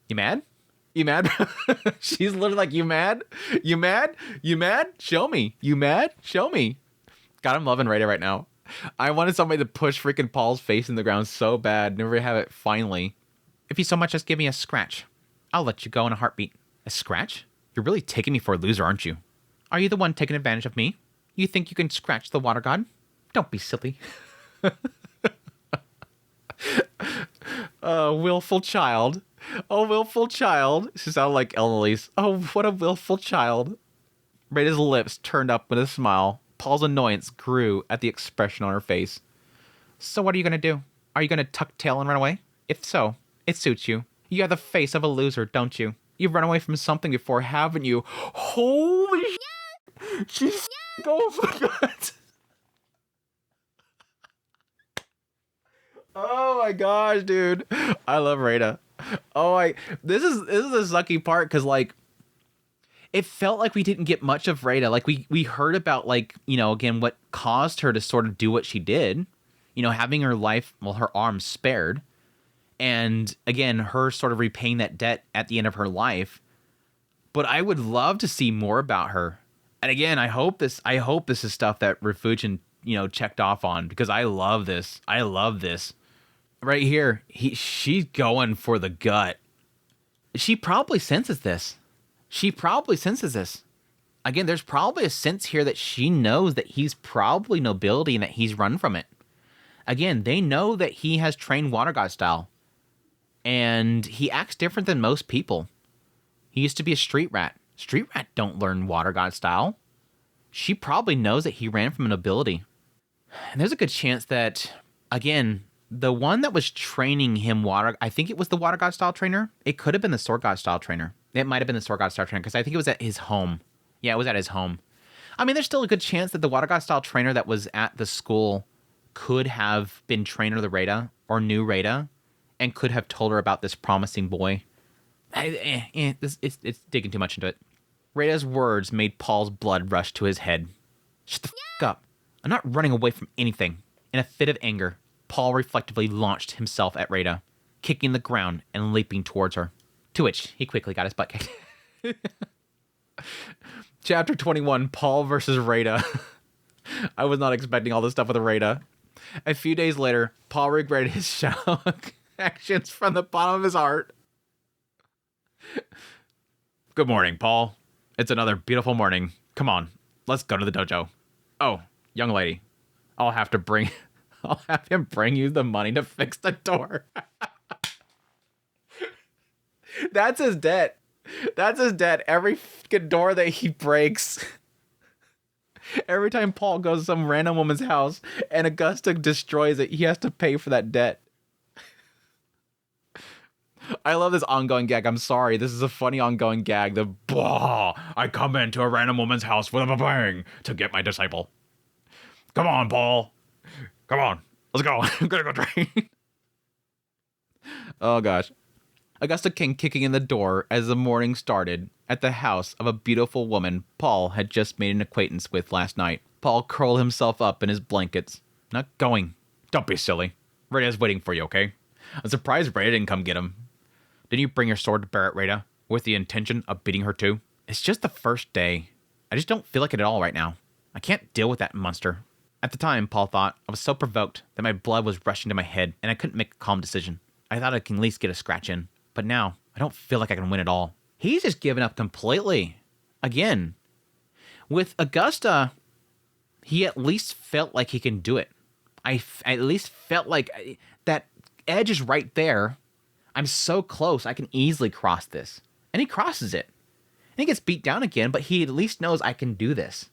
You mad? You mad? She's literally like, you mad? You mad? You mad? Show me. You mad? Show me. God, I'm loving Reida right now. I wanted somebody to push freaking Paul's face in the ground so bad. Never have it finally. If you so much as give me a scratch, I'll let you go in a heartbeat. A scratch? You're really taking me for a loser, aren't you? Are you the one taking advantage of me? You think you can scratch the water god? Don't be silly. Willful child. Oh, willful child. She sounded like Elise. Oh, what a willful child. Reida's lips turned up with a smile. Paul's annoyance grew at the expression on her face. So what are you going to do? Are you going to tuck tail and run away? If so, it suits you. You have the face of a loser, don't you? You've run away from something before, haven't you? Holy shit! She's oh my god. Oh my gosh, dude. I love Reida. This is the sucky part, because like it felt like we didn't get much of Reida. Like we heard about, like, you know, again, what caused her to sort of do what she did, you know, having her life, well, her arms spared. And again, her sort of repaying that debt at the end of her life. But I would love to see more about her. And again, I hope this is stuff that Refugin, you know, checked off on, because I love this. I love this. Right here, she's going for the gut. She probably senses this. Again, there's probably a sense here that she knows that he's probably nobility and that he's run from it. Again, they know that he has trained Water God style. And he acts different than most people. He used to be a street rat. Street rat don't learn Water God style. She probably knows that he ran from a nobility. And there's a good chance that, again, the one that was training him I think it was the Water God style trainer. It could have been the Sword God style trainer. It might have been the Sword God style trainer, because I think it was at his home. Yeah, it was at his home. I mean, there's still a good chance that the Water God style trainer that was at the school could have been trainer of the Reida, or knew Reida, and could have told her about this promising boy. It's digging too much into it. Reida's words made Paul's blood rush to his head. Shut the f*** up. I'm not running away from anything. In a fit of anger, Paul reflectively launched himself at Reida, kicking the ground and leaping towards her, to which he quickly got his butt kicked. Chapter 21, Paul versus Reida. I was not expecting all this stuff with Reida. A few days later, Paul regretted his shallow actions from the bottom of his heart. Good morning, Paul. It's another beautiful morning. Come on, let's go to the dojo. Oh, young lady, I'll have him bring you the money to fix the door. That's his debt. Every fucking door that he breaks. Every time Paul goes to some random woman's house and Augusta destroys it, he has to pay for that debt. I love this ongoing gag. I'm sorry. This is a funny ongoing gag. The blah. I come into a random woman's house with a bang to get my disciple. Come on, Paul. Come on. Let's go. I'm gonna go train. Oh, gosh. Augusta came kicking in the door as the morning started at the house of a beautiful woman Paul had just made an acquaintance with last night. Paul curled himself up in his blankets. Not going. Don't be silly. Reida's waiting for you, okay? I'm surprised Reida didn't come get him. Didn't you bring your sword to bear at Reida with the intention of beating her too? It's just the first day. I just don't feel like it at all right now. I can't deal with that monster. At the time, Paul thought, I was so provoked that my blood was rushing to my head and I couldn't make a calm decision. I thought I could at least get a scratch in. But now, I don't feel like I can win at all. He's just given up completely. Again, with Augusta, he at least felt like he can do it. I at least felt like that edge is right there. I'm so close, I can easily cross this. And he crosses it. And he gets beat down again, but he at least knows I can do this.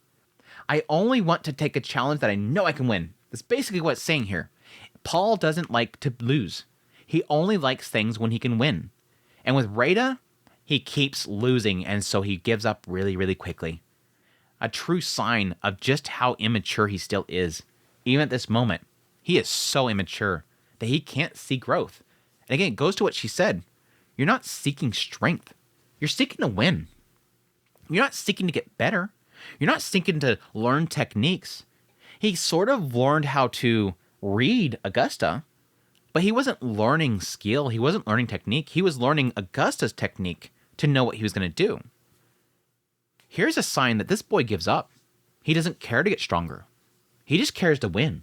I only want to take a challenge that I know I can win. That's basically what it's saying here. Paul doesn't like to lose. He only likes things when he can win. And with Reida, he keeps losing, and so he gives up really, really quickly. A true sign of just how immature he still is. Even at this moment, he is so immature that he can't see growth. And again, it goes to what she said. You're not seeking strength. You're seeking to win. You're not seeking to get better. You're not seeking to learn techniques. He sort of learned how to read Augusta, but he wasn't learning skill. He wasn't learning technique. He was learning Augusta's technique to know what he was going to do. Here's a sign that this boy gives up. He doesn't care to get stronger. He just cares to win.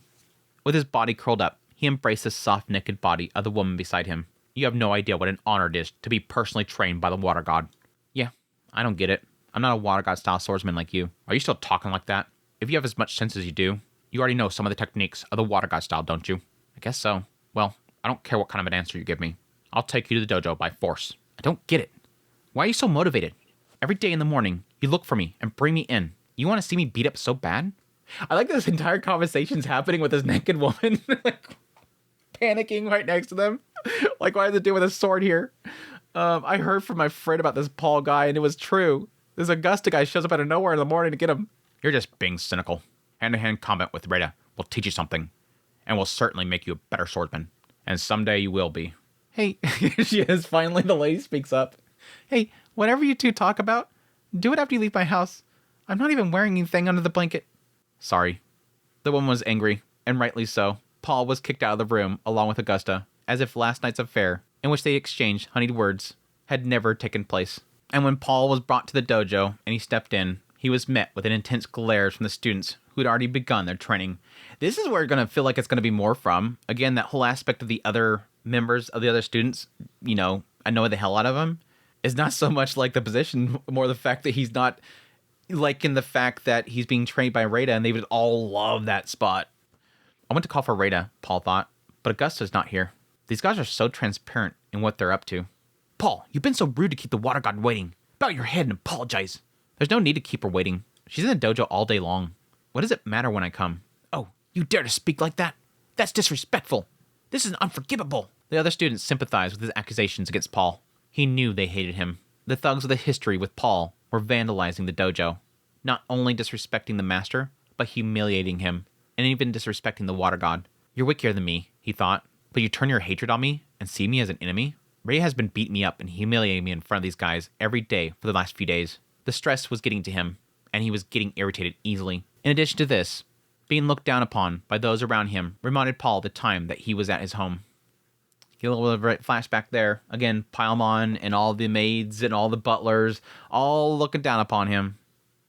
With his body curled up, he embraced the soft, naked body of the woman beside him. You have no idea what an honor it is to be personally trained by the Water God. Yeah, I don't get it. I'm not a Water God style swordsman like you. Are you still talking like that? If you have as much sense as you do, you already know some of the techniques of the Water God style, don't you? I guess so. Well, I don't care what kind of an answer you give me. I'll take you to the dojo by force. I don't get it. Why are you so motivated? Every day in the morning, you look for me and bring me in. You want to see me beat up so bad? I like this entire conversation's happening with this naked woman, like, panicking right next to them. Like, why does it do with a sword here? I heard from my friend about this Paul guy, and it was true. This Augusta guy shows up out of nowhere in the morning to get him. You're just being cynical. Hand-to-hand combat with Reida will teach you something, and will certainly make you a better swordsman. And someday you will be. Hey, she is. Finally, the lady speaks up. Hey, whatever you two talk about, do it after you leave my house. I'm not even wearing anything under the blanket. Sorry. The woman was angry, and rightly so. Paul was kicked out of the room along with Augusta, as if last night's affair, in which they exchanged honeyed words, had never taken place. And when Paul was brought to the dojo and he stepped in, he was met with an intense glares from the students who had already begun their training. This is where you're going to feel like it's going to be more from. Again, that whole aspect of the other members of the other students, annoy the hell out of him, is not so much like the position, more the fact that he's not like in the fact that he's being trained by Reida and they would all love that spot. I went to call for Reida, Paul thought, but Augusta's not here. These guys are so transparent in what they're up to. Paul, you've been so rude to keep the water god waiting. Bow your head and apologize. There's no need to keep her waiting. She's in the dojo all day long. What does it matter when I come? Oh, you dare to speak like that? That's disrespectful. This is unforgivable. The other students sympathized with his accusations against Paul. He knew they hated him. The thugs with a history with Paul were vandalizing the dojo, not only disrespecting the master, but humiliating him, and even disrespecting the water god. You're wickier than me, he thought, but you turn your hatred on me and see me as an enemy? Ray has been beating me up and humiliating me in front of these guys every day for the last few days. The stress was getting to him, and he was getting irritated easily. In addition to this, being looked down upon by those around him reminded Paul the time that he was at his home. Get a little bit of a flashback there. Again, Paimon and all the maids and all the butlers all looking down upon him.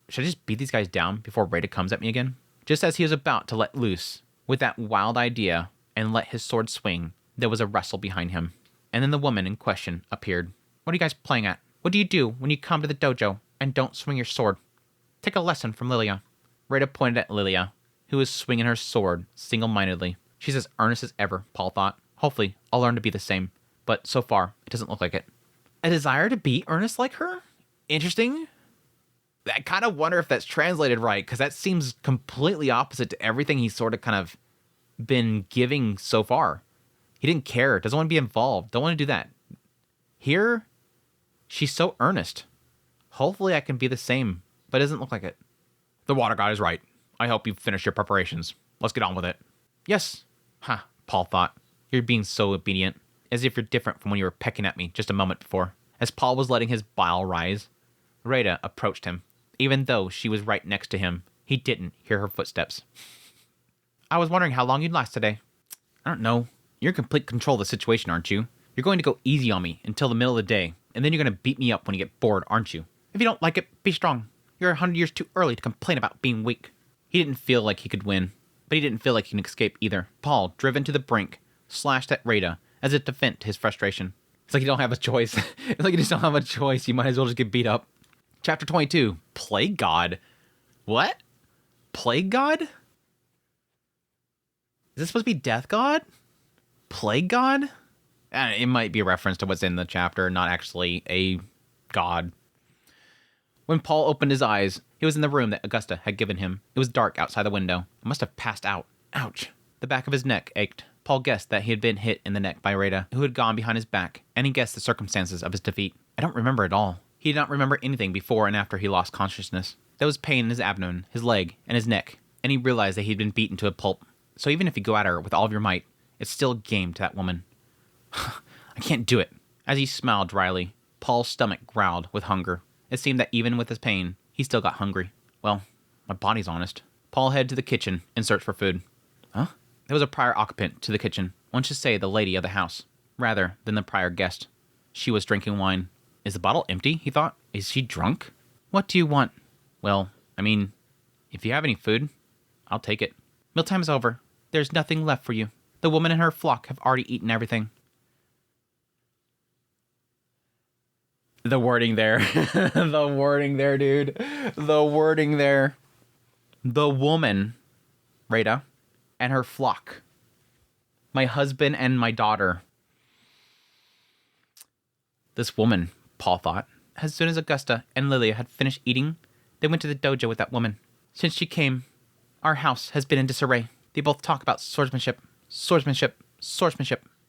Should I just beat these guys down before Reida comes at me again? Just as he was about to let loose with that wild idea and let his sword swing, there was a rustle behind him. And then the woman in question appeared. What are you guys playing at? What do you do when you come to the dojo and don't swing your sword? Take a lesson from Lilia. Reida pointed at Lilia, who was swinging her sword single-mindedly. She's as earnest as ever, Paul thought. Hopefully, I'll learn to be the same. But so far, it doesn't look like it. A desire to be earnest like her? Interesting. I kind of wonder if that's translated right, because that seems completely opposite to everything he's sort of kind of been giving so far. He didn't care, doesn't want to be involved, don't want to do that. Here, she's so earnest. Hopefully I can be the same, but it doesn't look like it. The water god is right. I hope you've finished your preparations. Let's get on with it. Yes. Paul thought. You're being so obedient, as if you're different from when you were pecking at me just a moment before. As Paul was letting his bile rise, Reida approached him. Even though she was right next to him, he didn't hear her footsteps. I was wondering how long you'd last today. I don't know. You're in complete control of the situation, aren't you? You're going to go easy on me until the middle of the day, and then you're going to beat me up when you get bored, aren't you? If you don't like it, be strong. You're 100 years too early to complain about being weak. He didn't feel like he could win, but he didn't feel like he can escape either. Paul, driven to the brink, slashed at Reida as if to vent his frustration. It's like you don't have a choice. It's like you just don't have a choice. You might as well just get beat up. Chapter 22, Plague God. What? Plague God? Is this supposed to be Death God? Plague God? It might be a reference to what's in the chapter, not actually a god. When Paul opened his eyes, he was in the room that Augusta had given him. It was dark outside the window. I must have passed out. Ouch. The back of his neck ached. Paul guessed that he had been hit in the neck by Reida, who had gone behind his back, and he guessed the circumstances of his defeat. I don't remember at all. He did not remember anything before and after he lost consciousness. There was pain in his abdomen, his leg, and his neck, and he realized that he had been beaten to a pulp. So even if you go at her with all of your might, it's still a game to that woman. I can't do it. As he smiled dryly, Paul's stomach growled with hunger. It seemed that even with his pain, he still got hungry. Well, my body's honest. Paul headed to the kitchen and searched for food. Huh? There was a prior occupant to the kitchen. One should say the lady of the house, rather than the prior guest. She was drinking wine. Is the bottle empty? He thought. Is she drunk? What do you want? Well, if you have any food, I'll take it. Mealtime is over. There's nothing left for you. The woman and her flock have already eaten everything. The wording there. The wording there, dude. The wording there. The woman, Reida, and her flock. My husband and my daughter. This woman, Paul thought. As soon as Augusta and Lilia had finished eating, they went to the dojo with that woman. Since she came, our house has been in disarray. They both talk about swordsmanship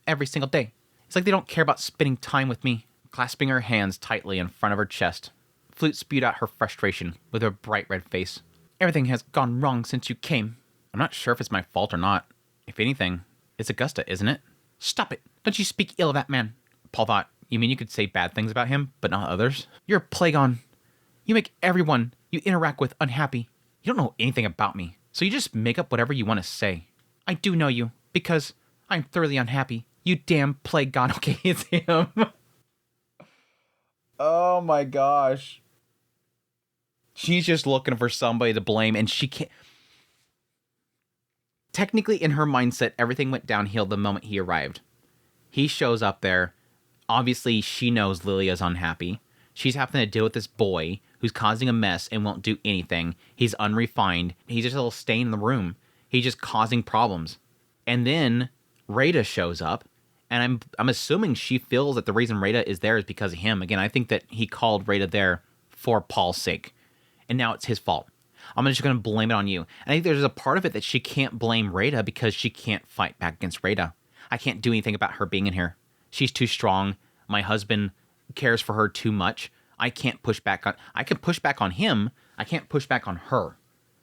every single day. It's like they don't care about spending time with me. clasping her hands tightly in front of her chest. Flute spewed out her frustration with a bright red face. Everything has gone wrong since you came. I'm not sure if it's my fault or not. If anything, it's Augusta, isn't it? Stop it. Don't you speak ill of that man. Paul thought, you mean you could say bad things about him, but not others? You're a Plagon. You make everyone you interact with unhappy. You don't know anything about me, so you just make up whatever you want to say. I do know you, because I'm thoroughly unhappy. You damn Plagon. Okay, it's him. Oh my gosh. She's just looking for somebody to blame, and she can't... Technically, in her mindset, everything went downhill the moment he arrived. He shows up there. Obviously, she knows Lilia's unhappy. She's having to deal with this boy who's causing a mess and won't do anything. He's unrefined. He's just a little stain in the room. He's just causing problems. And then Reida shows up, and I'm assuming she feels that the reason Reida is there is because of him. Again, I think that he called Reida there for Paul's sake. And now it's his fault. I'm just going to blame it on you. And I think there's a part of it that she can't blame Reida because she can't fight back against Reida. I can't do anything about her being in here. She's too strong. My husband cares for her too much. I can't push back on... I can push back on him. I can't push back on her.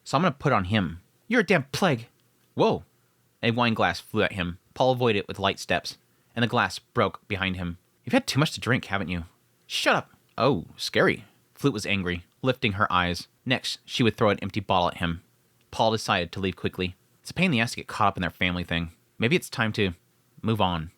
So I'm going to put on him. You're a damn plague. Whoa. A wine glass flew at him. Paul avoided it with light steps, and the glass broke behind him. You've had too much to drink, haven't you? Shut up. Oh, scary. Flute was angry, lifting her eyes. Next, she would throw an empty bottle at him. Paul decided to leave quickly. It's a pain in the ass to get caught up in their family thing. Maybe it's time to move on.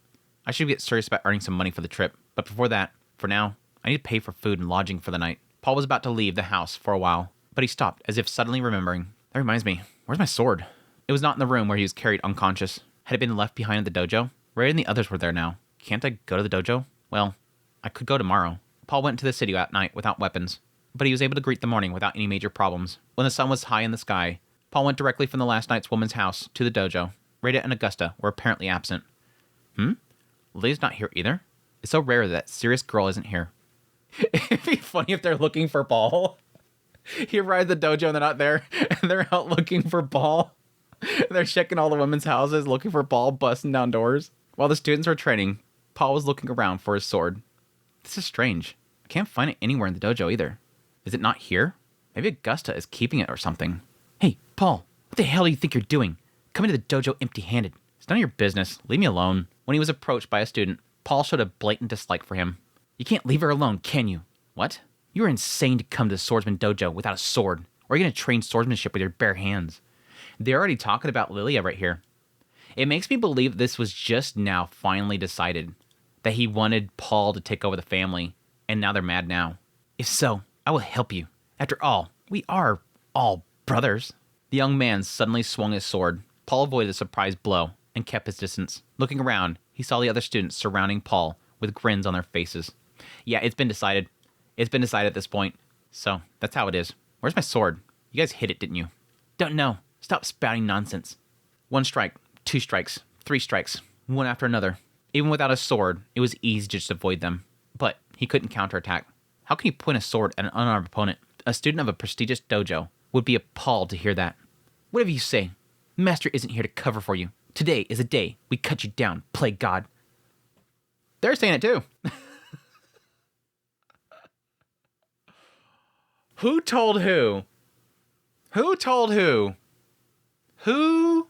I should get serious about earning some money for the trip, but before that, for now, I need to pay for food and lodging for the night. Paul was about to leave the house for a while, but he stopped as if suddenly remembering. That reminds me, where's my sword? It was not in the room where he was carried unconscious. Had it been left behind at the dojo? Ray and the others were there now. Can't I go to the dojo? Well, I could go tomorrow. Paul went to the city at night without weapons, but he was able to greet the morning without any major problems. When the sun was high in the sky, Paul went directly from the last night's woman's house to the dojo. Reida and Augusta were apparently absent. Lily's not here either? It's so rare that serious girl isn't here. It'd be funny if they're looking for Paul. He arrives at the dojo and they're not there, and they're out looking for Paul. They're checking all the women's houses, looking for Paul, busting down doors. While the students were training, Paul was looking around for his sword. This is strange. I can't find it anywhere in the dojo either. Is it not here? Maybe Augusta is keeping it or something. Hey, Paul, what the hell do you think you're doing? Coming to the dojo empty-handed. It's none of your business. Leave me alone. When he was approached by a student, Paul showed a blatant dislike for him. You can't leave her alone, can you? What? You are insane to come to the swordsman dojo without a sword. Or are you going to train swordsmanship with your bare hands? They're already talking about Lilia right here. It makes me believe this was just now finally decided. That he wanted Paul to take over the family. And now they're mad now. If so, I will help you. After all, we are all brothers. The young man suddenly swung his sword. Paul avoided a surprise blow and kept his distance. Looking around, he saw the other students surrounding Paul with grins on their faces. Yeah, it's been decided. It's been decided at this point. So, that's how it is. Where's my sword? You guys hid it, didn't you? Don't know. Stop spouting nonsense. 1 strike, 2 strikes, 3 strikes, one after another. Even without a sword, it was easy to just avoid them. But he couldn't counterattack. How can you point a sword at an unarmed opponent? A student of a prestigious dojo would be appalled to hear that. Whatever you say, the master isn't here to cover for you. Today is a day we cut you down, plague god. They're saying it too. Who told who? Who told who? Who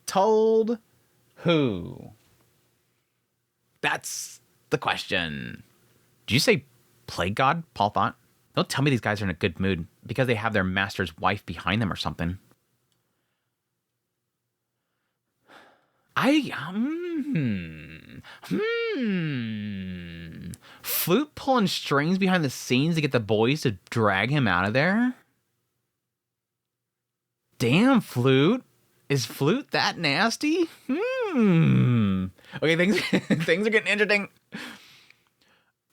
told who? That's the question. Did you say plague god? Paul thought. Don't tell me these guys are in a good mood because they have their master's wife behind them or something. Flute pulling strings behind the scenes to get the boys to drag him out of there? Damn, Flute. Is Flute that nasty? Okay, things are getting interesting.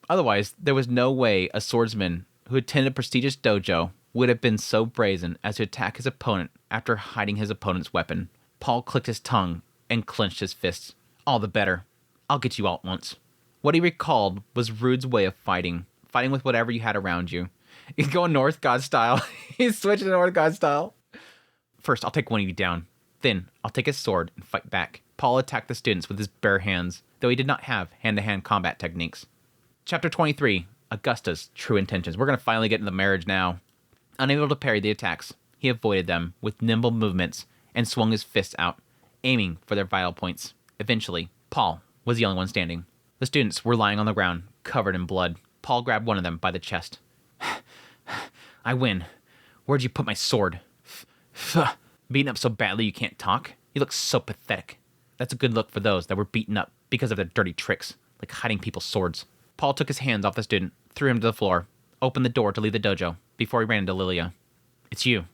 Otherwise, there was no way a swordsman who attended a prestigious dojo would have been so brazen as to attack his opponent after hiding his opponent's weapon. Paul clicked his tongue and clenched his fists. All the better. I'll get you all at once. What he recalled was Rude's way of fighting with whatever you had around you. He's going North God style. He's switching to North God style. First, I'll take one of you down. Then, I'll take his sword and fight back. Paul attacked the students with his bare hands, though he did not have hand-to-hand combat techniques. Chapter 23, Augusta's True Intentions. We're going to finally get into the marriage now. Unable to parry the attacks, he avoided them with nimble movements and swung his fists out, aiming for their vital points. Eventually, Paul was the only one standing. The students were lying on the ground, covered in blood. Paul grabbed one of them by the chest. I win. Where'd you put my sword? Beaten up so badly you can't talk? You look so pathetic. That's a good look for those that were beaten up because of their dirty tricks, like hiding people's swords. Paul took his hands off the student, threw him to the floor, opened the door to leave the dojo, before he ran into Lilia. It's you.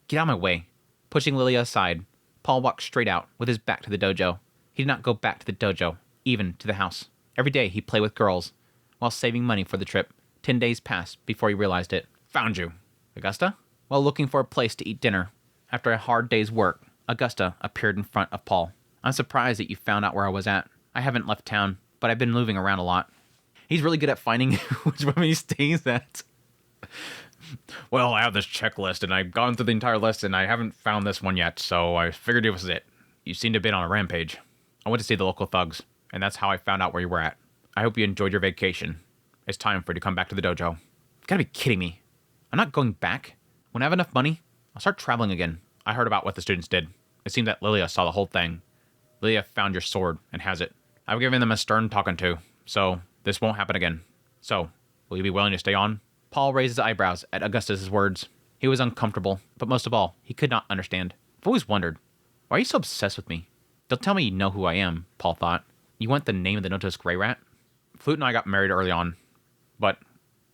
Get out of my way. Pushing Lilia aside, Paul walked straight out with his back to the dojo. He did not go back to the dojo, even to the house. Every day he played with girls, while saving money for the trip. 10 days passed before he realized it. Found you. Augusta? While looking for a place to eat dinner, after a hard day's work, Augusta appeared in front of Paul. I'm surprised that you found out where I was at. I haven't left town, but I've been moving around a lot. He's really good at finding which one he stays at. Well, I have this checklist, and I've gone through the entire list, and I haven't found this one yet, so I figured it was it. You seem to have been on a rampage. I went to see the local thugs, and that's how I found out where you were at. I hope you enjoyed your vacation. It's time for you to come back to the dojo. You gotta be kidding me. I'm not going back. When I have enough money, I'll start traveling again. I heard about what the students did. It seemed that Lilia saw the whole thing. Lilia found your sword and has it. I've given them a stern talking to, so this won't happen again. So, will you be willing to stay on? Paul raised his eyebrows at Augustus' words. He was uncomfortable, but most of all, he could not understand. I've always wondered, why are you so obsessed with me? Don't tell me you know who I am, Paul thought. You want the name of the Noto's Grey Rat? Flute and I got married early on, but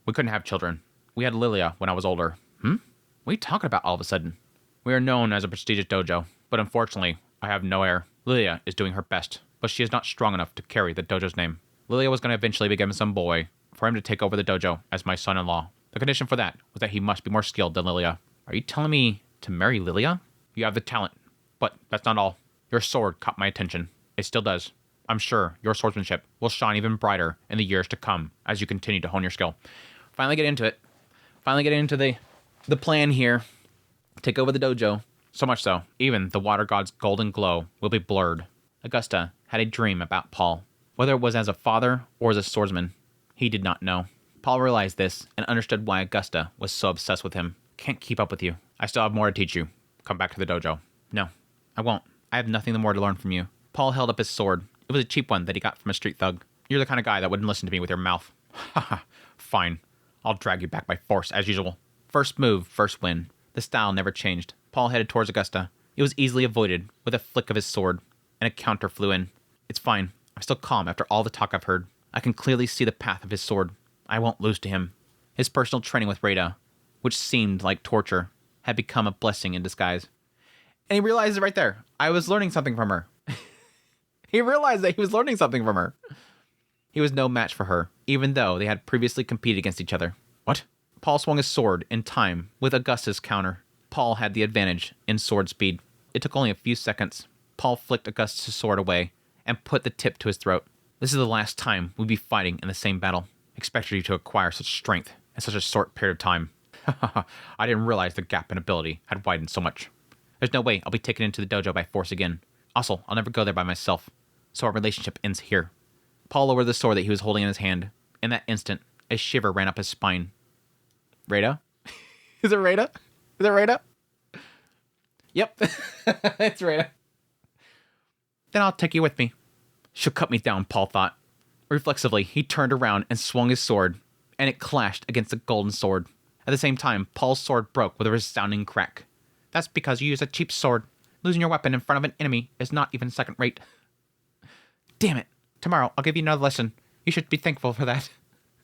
we couldn't have children. We had Lilia when I was older. What are you talking about all of a sudden? We are known as a prestigious dojo, but unfortunately, I have no heir. Lilia is doing her best, but she is not strong enough to carry the dojo's name. Lilia was going to eventually be given some boy for him to take over the dojo as my son-in-law. The condition for that was that he must be more skilled than Lilia. Are you telling me to marry Lilia? You have the talent, but that's not all. Your sword caught my attention. It still does. I'm sure your swordsmanship will shine even brighter in the years to come as you continue to hone your skill. Finally get into it. Finally get into the plan here. Take over the dojo. So much so, even the water god's golden glow will be blurred. Augusta had a dream about Paul. Whether it was as a father or as a swordsman, he did not know. Paul realized this and understood why Augusta was so obsessed with him. Can't keep up with you. I still have more to teach you. Come back to the dojo. No, I won't. I have nothing more to learn from you. Paul held up his sword. It was a cheap one that he got from a street thug. You're the kind of guy that wouldn't listen to me with your mouth. Haha, fine. I'll drag you back by force as usual. First move, first win. The style never changed. Paul headed towards Augusta. It was easily avoided with a flick of his sword, and a counter flew in. It's fine. I'm still calm after all the talk I've heard. I can clearly see the path of his sword. I won't lose to him. His personal training with Reida, which seemed like torture, had become a blessing in disguise. And he realized it right there. I was learning something from her. He realized that he was learning something from her. He was no match for her, even though they had previously competed against each other. What? Paul swung his sword in time with Augusta's counter. Paul had the advantage in sword speed. It took only a few seconds. Paul flicked Augustus' sword away and put the tip to his throat. This is the last time we'd be fighting in the same battle. Expected you to acquire such strength in such a short period of time. I didn't realize the gap in ability had widened so much. There's no way I'll be taken into the dojo by force again. Also, I'll never go there by myself. So our relationship ends here. Paul lowered the sword that he was holding in his hand. In that instant, a shiver ran up his spine. Reida? Is it Reida? Is it Reida? Yep. It's Reida. Then I'll take you with me. She'll cut me down, Paul thought. Reflexively, he turned around and swung his sword, and it clashed against the golden sword. At the same time, Paul's sword broke with a resounding crack. That's because you use a cheap sword. Losing your weapon in front of an enemy is not even second rate. Damn it. Tomorrow, I'll give you another lesson. You should be thankful for that.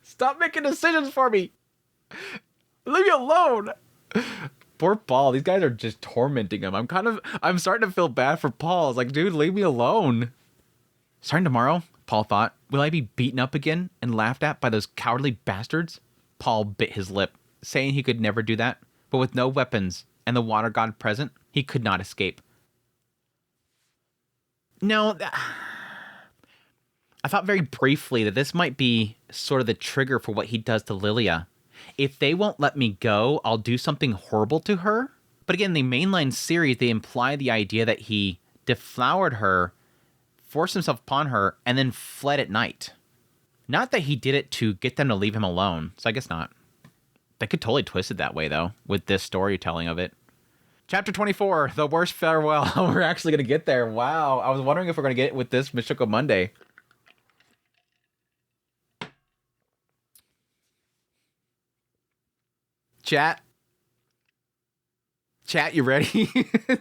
Stop making decisions for me. Leave me alone. Poor Paul. These guys are just tormenting him. I'm starting to feel bad for Paul. It's like, dude, leave me alone. Starting tomorrow, Paul thought, will I be beaten up again and laughed at by those cowardly bastards? Paul bit his lip, saying he could never do that. But with no weapons and the water god present, he could not escape. No, I thought very briefly that this might be sort of the trigger for what he does to Lilia. If they won't let me go, I'll do something horrible to her. But again, the mainline series, they imply the idea that he deflowered her, forced himself upon her, and then fled at night. Not that he did it to get them to leave him alone, so I guess not. They could totally twist it that way, though, with this storytelling of it. Chapter 24, The Worst Farewell. We're actually going to get there. Wow. I was wondering if we're going to get it with this Mushoku Monday. Chat, you ready?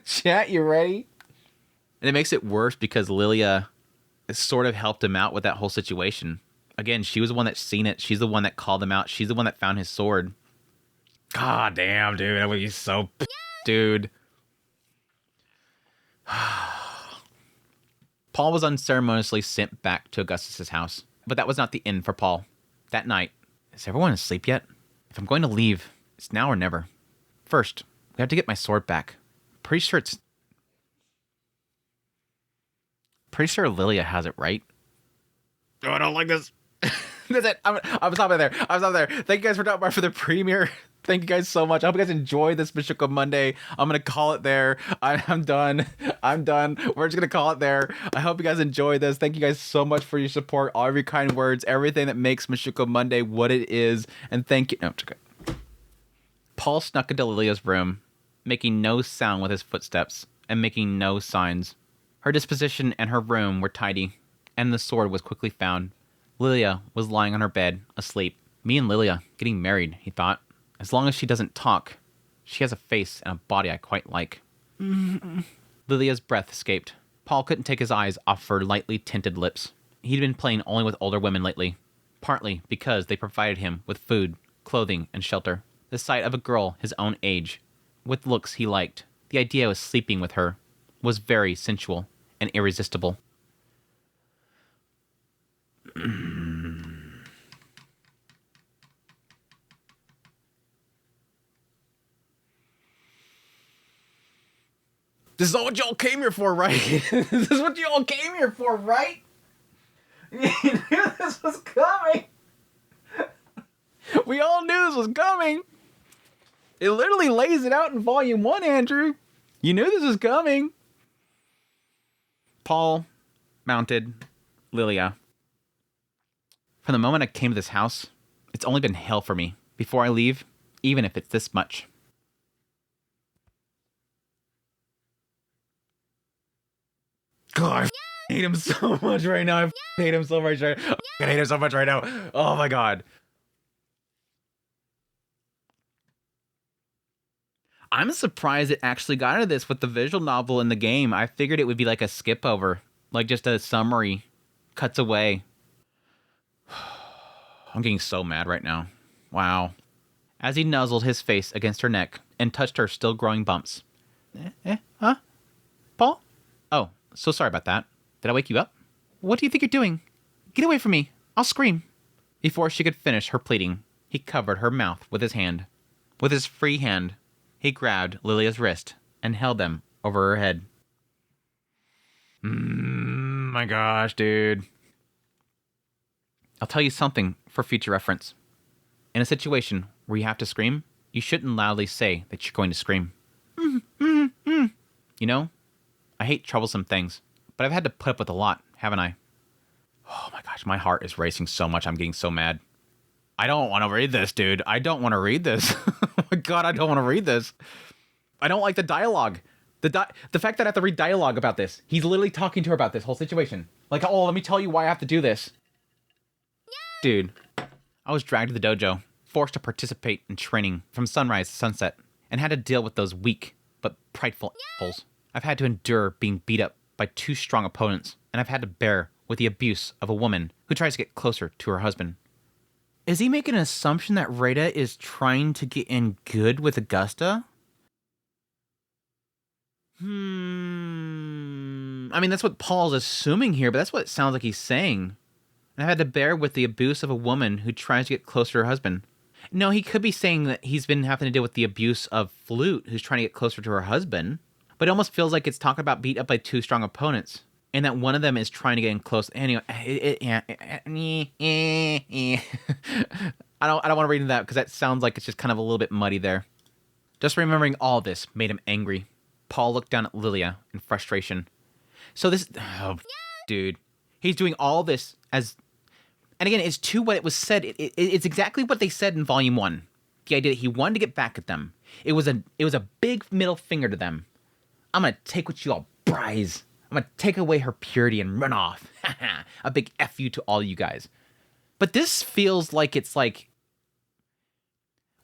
Chat, you ready? And it makes it worse because Lilia sort of helped him out with that whole situation. Again, she was the one that's seen it. She's the one that called him out. She's the one that found his sword. God damn, dude. That would be so... Dude. Paul was unceremoniously sent back to Augustus's house. But that was not the end for Paul. That night, is everyone asleep yet? If I'm going to leave, it's now or never. First, we have to get my sword back. Pretty sure Lilia has it, right? Oh, I don't like this. That's it. I'm stopping there. Thank you guys for dropping by for the premiere. Thank you guys so much. I hope you guys enjoyed this Mushoku Monday. I'm going to call it there. I'm done. We're just going to call it there. I hope you guys enjoyed this. Thank you guys so much for your support, all of your kind words, everything that makes Mushoku Monday what it is. And thank you. No, it's okay. Paul snuck into Lilia's room, making no sound with his footsteps and making no signs. Her disposition and her room were tidy, and the sword was quickly found. Lilia was lying on her bed, asleep. Me and Lilia getting married, he thought. As long as she doesn't talk, she has a face and a body I quite like. Lilia's breath escaped. Paul couldn't take his eyes off her lightly tinted lips. He'd been playing only with older women lately, partly because they provided him with food, clothing, and shelter. The sight of a girl his own age, with looks he liked, the idea of sleeping with her, was very sensual and irresistible. This is all what y'all came here for, right? This is what y'all came here for, right? You knew this was coming. We all knew this was coming. It literally lays it out in volume 1, Andrew. You knew this was coming. Paul mounted Lilia. From the moment I came to this house, it's only been hell for me. Before I leave, even if it's this much. God, I hate him so much right now. I hate him so much right now. I hate him so much right now. Oh my God. I'm surprised it actually got into this with the visual novel in the game. I figured it would be like a skip over, like just a summary, cuts away. I'm getting so mad right now. Wow. As he nuzzled his face against her neck and touched her still growing bumps. Huh? Paul? Oh, so sorry about that. Did I wake you up? What do you think you're doing? Get away from me. I'll scream. Before she could finish her pleading, he covered her mouth with his hand. With his free hand, he grabbed Lilia's wrist and held them over her head. My gosh, dude. I'll tell you something for future reference. In a situation where you have to scream, you shouldn't loudly say that you're going to scream. You know, I hate troublesome things, but I've had to put up with a lot, haven't I? Oh my gosh, my heart is racing so much. I'm getting so mad. I don't want to read this, dude. I don't want to read this. Oh my God, I don't want to read this. I don't like the dialogue. The fact that I have to read dialogue about this. He's literally talking to her about this whole situation. Like, oh, let me tell you why I have to do this. Dude, I was dragged to the dojo, forced to participate in training from sunrise to sunset, and had to deal with those weak but prideful assholes. I've had to endure being beat up by 2 strong opponents, and I've had to bear with the abuse of a woman who tries to get closer to her husband. Is he making an assumption that Reida is trying to get in good with Augusta? I mean, that's what Paul's assuming here, but that's what it sounds like he's saying. And I've had to bear with the abuse of a woman who tries to get closer to her husband. No, he could be saying that he's been having to deal with the abuse of Flute, who's trying to get closer to her husband. But it almost feels like it's talking about beat up by 2 strong opponents. And that one of them is trying to get in close. Anyway, I don't want to read into that because that sounds like it's just kind of a little bit muddy there. Just remembering all this made him angry. Paul looked down at Lilia in frustration. So this... Oh, dude. He's doing all this as And again, it's to what it was said. It's exactly what they said in Volume 1. The idea that he wanted to get back at them. It was a big middle finger to them. I'm going to take what you all prize. I'm going to take away her purity and run off. A big F you to all you guys. But this feels like it's like...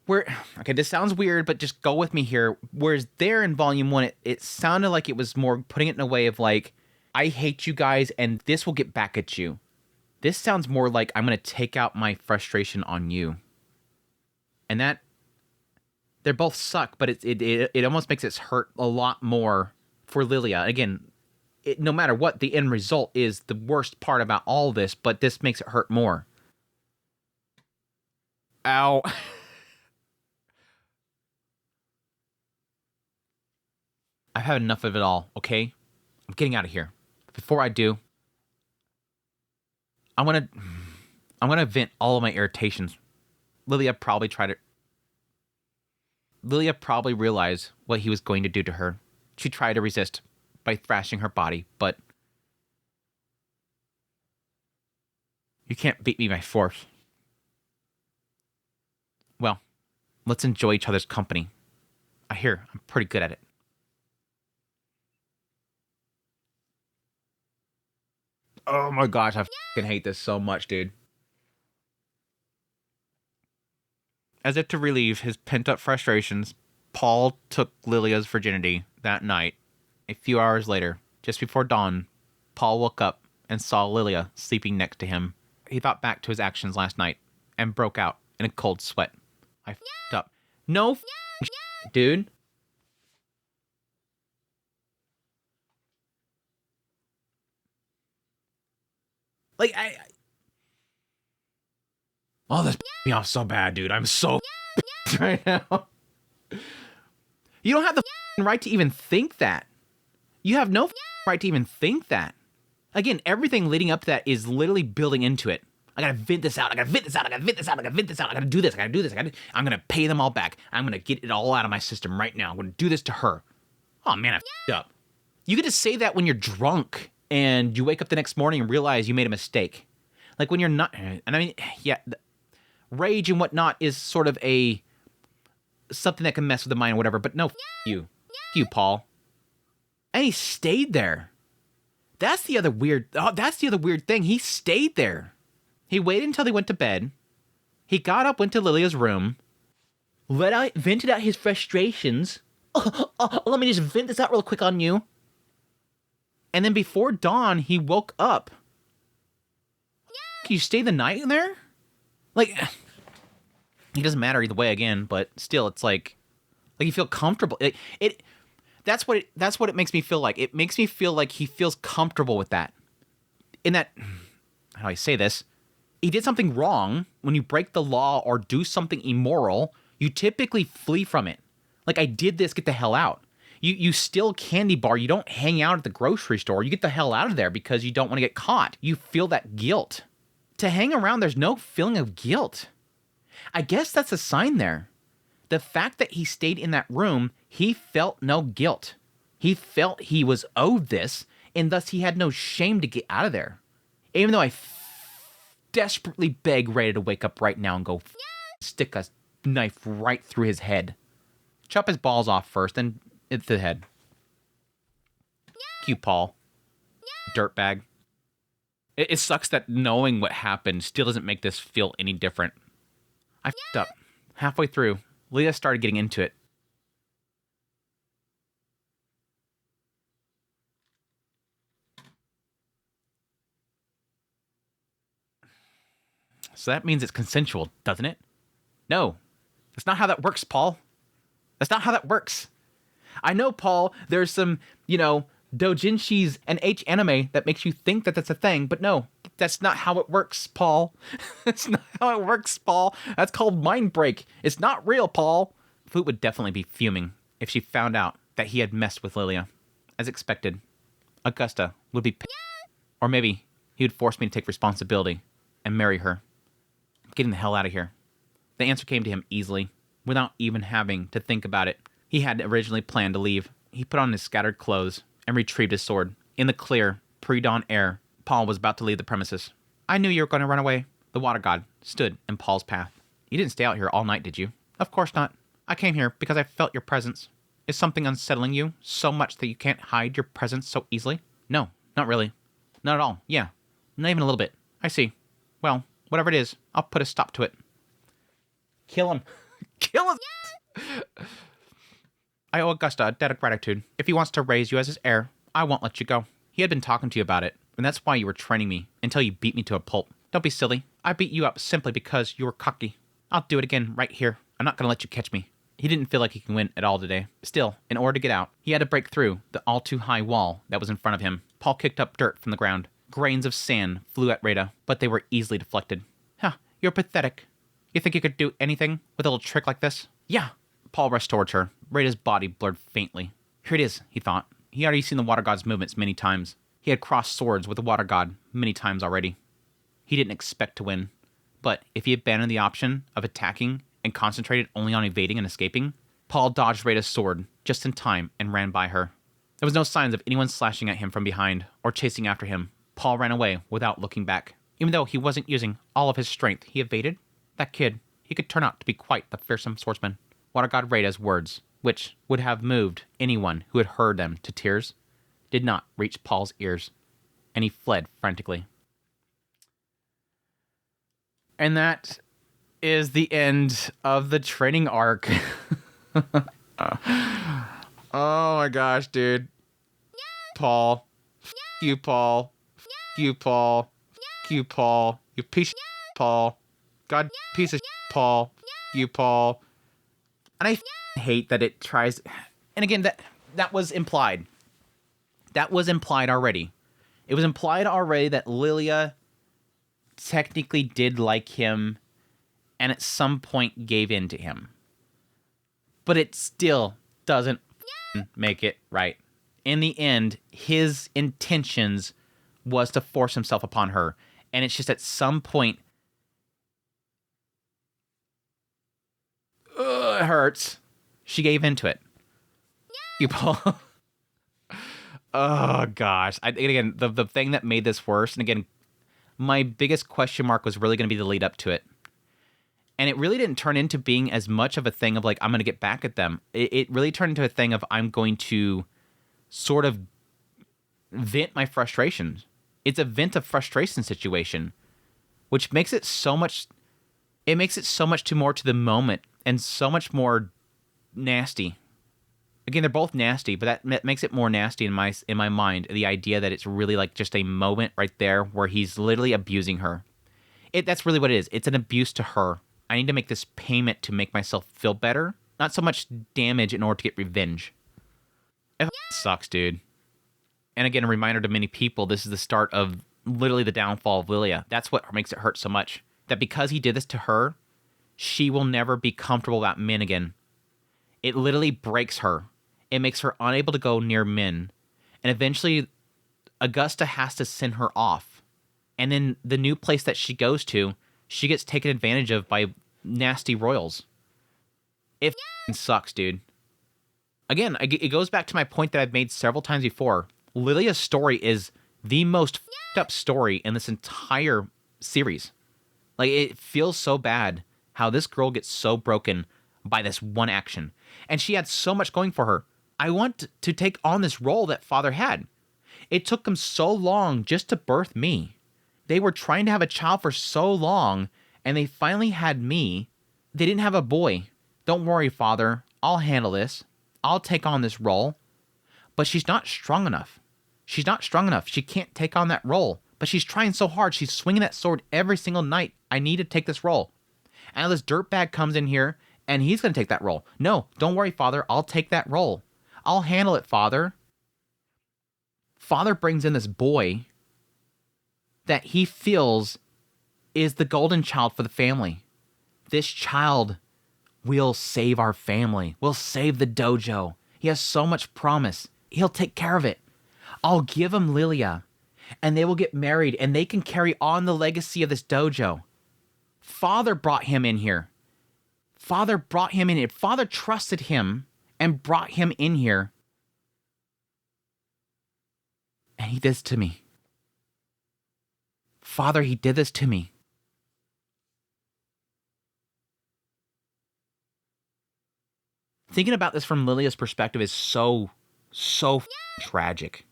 Okay, this sounds weird, but just go with me here. Whereas there in Volume 1, it sounded like it was more putting it in a way of like, I hate you guys and this will get back at you. This sounds more like I'm going to take out my frustration on you. And that... They both suck, but it almost makes it hurt a lot more for Lilia. Again, no matter what, the end result is the worst part about all this, but this makes it hurt more. Ow. I've had enough of it all, okay? I'm getting out of here. Before I do, I'm gonna vent all of my irritations. Lilia probably realized what he was going to do to her. She tried to resist by thrashing her body, but you can't beat me by force. Well, let's enjoy each other's company. I hear I'm pretty good at it. Oh my gosh, I fucking hate this so much, dude. As if to relieve his pent-up frustrations, Paul took Lilia's virginity that night. A few hours later, just before dawn, Paul woke up and saw Lilia sleeping next to him. He thought back to his actions last night and broke out in a cold sweat. I f***ed up. No shit, dude. Like, oh, this me off so bad, dude. I'm so right now. You don't have the right to even think that. You have no right to even think that. Again, everything leading up to that is literally building into it. I gotta vent this out. I gotta vent this out. I gotta vent this out. I gotta vent this out. I gotta do this. I gotta do this. I'm gonna pay them all back. I'm gonna get it all out of my system right now. I'm gonna do this to her. Oh man, I f***ed up. You get to say that when you're drunk and you wake up the next morning and realize you made a mistake. Like when you're not, and I mean, yeah, rage and whatnot is sort of something that can mess with the mind or whatever, but no, you, Paul. And he stayed there. That's the other weird thing. He stayed there. He waited until they went to bed. He got up, went to Lilia's room, vented out his frustrations. Let me just vent this out real quick on you. And then before dawn, he woke up. You stay the night in there? Like, it doesn't matter either way again, but still, it's like you feel comfortable. That's what it makes me feel like. It makes me feel like he feels comfortable with that. In that, how do I say this? He did something wrong. When you break the law or do something immoral, you typically flee from it. Like, I did this, get the hell out. You steal candy bar, you don't hang out at the grocery store. You get the hell out of there because you don't want to get caught. You feel that guilt. To hang around, there's no feeling of guilt. I guess that's a sign there. The fact that he stayed in that room, he felt no guilt. He felt he was owed this, and thus he had no shame to get out of there. Even though I desperately beg Reida to wake up right now and go stick a knife right through his head. Chop his balls off first, then it's the head. Cue Paul. Dirtbag. It sucks that knowing what happened still doesn't make this feel any different. I f***ed up. Halfway through, Leah started getting into it. So that means it's consensual, doesn't it? No. That's not how that works, Paul. That's not how that works. I know, Paul, there's some, doujinshis and H-anime that makes you think that that's a thing, but no, that's not how it works, Paul. That's not how it works, Paul. That's called mind break. It's not real, Paul. Foot would definitely be fuming if she found out that he had messed with Lilia. As expected, Augusta would be pissed. Or maybe he would force me to take responsibility and marry her. I'm getting the hell out of here. The answer came to him easily, without even having to think about it. He had originally planned to leave. He put on his scattered clothes and retrieved his sword. In the clear, pre-dawn air, Paul was about to leave the premises. I knew you were going to run away. The water god stood in Paul's path. You didn't stay out here all night, did you? Of course not. I came here because I felt your presence. Is something unsettling you so much that you can't hide your presence so easily? No, not really. Not at all. Yeah, not even a little bit. I see. Well, whatever it is, I'll put a stop to it. Kill him. Kill him! I owe Augusta a debt of gratitude. If he wants to raise you as his heir, I won't let you go. He had been talking to you about it, and that's why you were training me, until you beat me to a pulp. Don't be silly. I beat you up simply because you were cocky. I'll do it again right here. I'm not going to let you catch me. He didn't feel like he can win at all today. Still, in order to get out, he had to break through the all-too-high wall that was in front of him. Paul kicked up dirt from the ground. Grains of sand flew at Reida, but they were easily deflected. Huh, you're pathetic. You think you could do anything with a little trick like this? Yeah. Paul rushed towards her. Reida's body blurred faintly. Here it is, he thought. He had already seen the water god's movements many times. He had crossed swords with the water god many times already. He didn't expect to win. But if he abandoned the option of attacking and concentrated only on evading and escaping, Paul dodged Reida's sword just in time and ran by her. There was no signs of anyone slashing at him from behind or chasing after him. Paul ran away without looking back. Even though he wasn't using all of his strength, he evaded. That kid, he could turn out to be quite the fearsome swordsman. Water god Reida's words, which would have moved anyone who had heard them to tears, did not reach Paul's ears, and he fled frantically. And that is the end of the training arc. Oh my gosh, dude. Paul. You, Paul. You, Paul. You, Paul. You piece of Paul. God, piece of Paul. You, Paul. And I hate that it tries... And again, that was implied. That was implied already. It was implied already that Lilia technically did like him and at some point gave in to him. But it still doesn't make it right. In the end, his intentions was to force himself upon her. And it's just at some point... it hurts. She gave into it. You, Paul. Oh, gosh. Again, the thing that made this worse, and again, my biggest question mark was really going to be the lead up to it. And it really didn't turn into being as much of a thing of like, I'm going to get back at them. It really turned into a thing of I'm going to sort of vent my frustrations. It's a vent of frustration situation, which makes it so much... It makes it so much too more to the moment and so much more nasty. Again, they're both nasty, but that makes it more nasty in my mind. The idea that it's really like just a moment right there where he's literally abusing her. That's really what it is. It's an abuse to her. I need to make this payment to make myself feel better, not so much damage in order to get revenge. It sucks, dude. And again, a reminder to many people, this is the start of literally the downfall of Lilia. That's what makes it hurt so much. That because he did this to her, she will never be comfortable about men again. It literally breaks her. It makes her unable to go near men. And eventually, Augusta has to send her off. And then the new place that she goes to, she gets taken advantage of by nasty royals. It sucks, dude. Again, it goes back to my point that I've made several times before. Lilia's story is the most up story in this entire series. Like, it feels so bad how this girl gets so broken by this one action. And she had so much going for her. I want to take on this role that father had. It took them so long just to birth me. They were trying to have a child for so long, and they finally had me. They didn't have a boy. Don't worry, father. I'll handle this. I'll take on this role. But she's not strong enough. She's not strong enough. She can't take on that role. But she's trying so hard. She's swinging that sword every single night. I need to take this role. And this dirtbag comes in here, and he's going to take that role. No, don't worry, father. I'll take that role. I'll handle it, father. Father brings in this boy that he feels is the golden child for the family. This child will save our family. Will save the dojo. He has so much promise. He'll take care of it. I'll give him Lilia, and they will get married, and they can carry on the legacy of this dojo. Father brought him in here. Father brought him in here. Father trusted him and brought him in here. And he did this to me. Father, he did this to me. Thinking about this from Lilia's perspective is so tragic.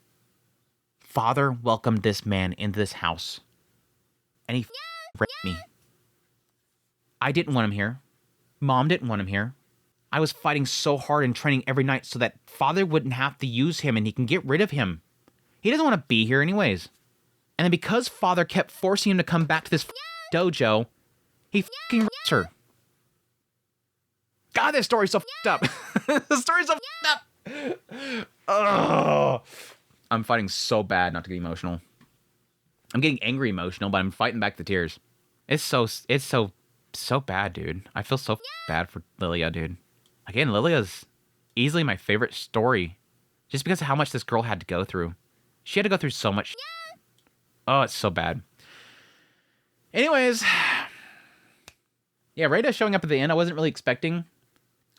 Father welcomed this man into this house, and he raped me. I didn't want him here. Mom didn't want him here. I was fighting so hard and training every night so that Father wouldn't have to use him and he can get rid of him. He doesn't want to be here anyways. And then because Father kept forcing him to come back to this dojo, he fucking rapes her. God, this story's so up. The story's so up. Oh, I'm fighting so bad not to get emotional. I'm getting angry emotional, but I'm fighting back the tears. It's so bad, dude. I feel so bad for Lilia, dude. Again, Lilia's easily my favorite story, just because of how much this girl had to go through. She had to go through so much. Oh, it's so bad. Anyways, yeah, Reida showing up at the end, I wasn't really expecting.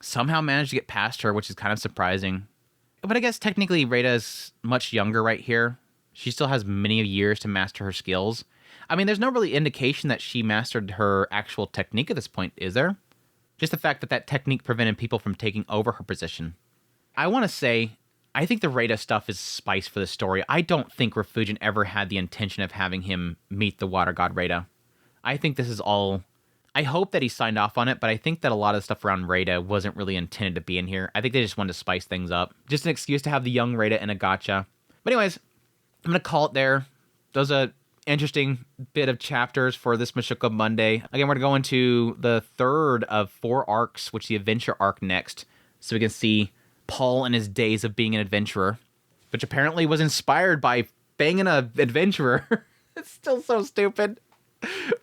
Somehow managed to get past her, which is kind of surprising. But I guess technically Reida's much younger right here. She still has many years to master her skills. I mean, there's no really indication that she mastered her actual technique at this point, is there? Just the fact that that technique prevented people from taking over her position. I want to say, I think the Reida stuff is spice for the story. I don't think Refugien ever had the intention of having him meet the water god Reida. I think this is all... I hope that he signed off on it, but I think that a lot of the stuff around Reida wasn't really intended to be in here. I think they just wanted to spice things up. Just an excuse to have the young Reida in a gacha. But anyways, I'm going to call it there. Those are interesting bit of chapters for this Mushoku Monday. Again, we're going to go into the third of 4 arcs, which is the adventure arc next. So we can see Paul and his days of being an adventurer, which apparently was inspired by banging an adventurer. It's still so stupid.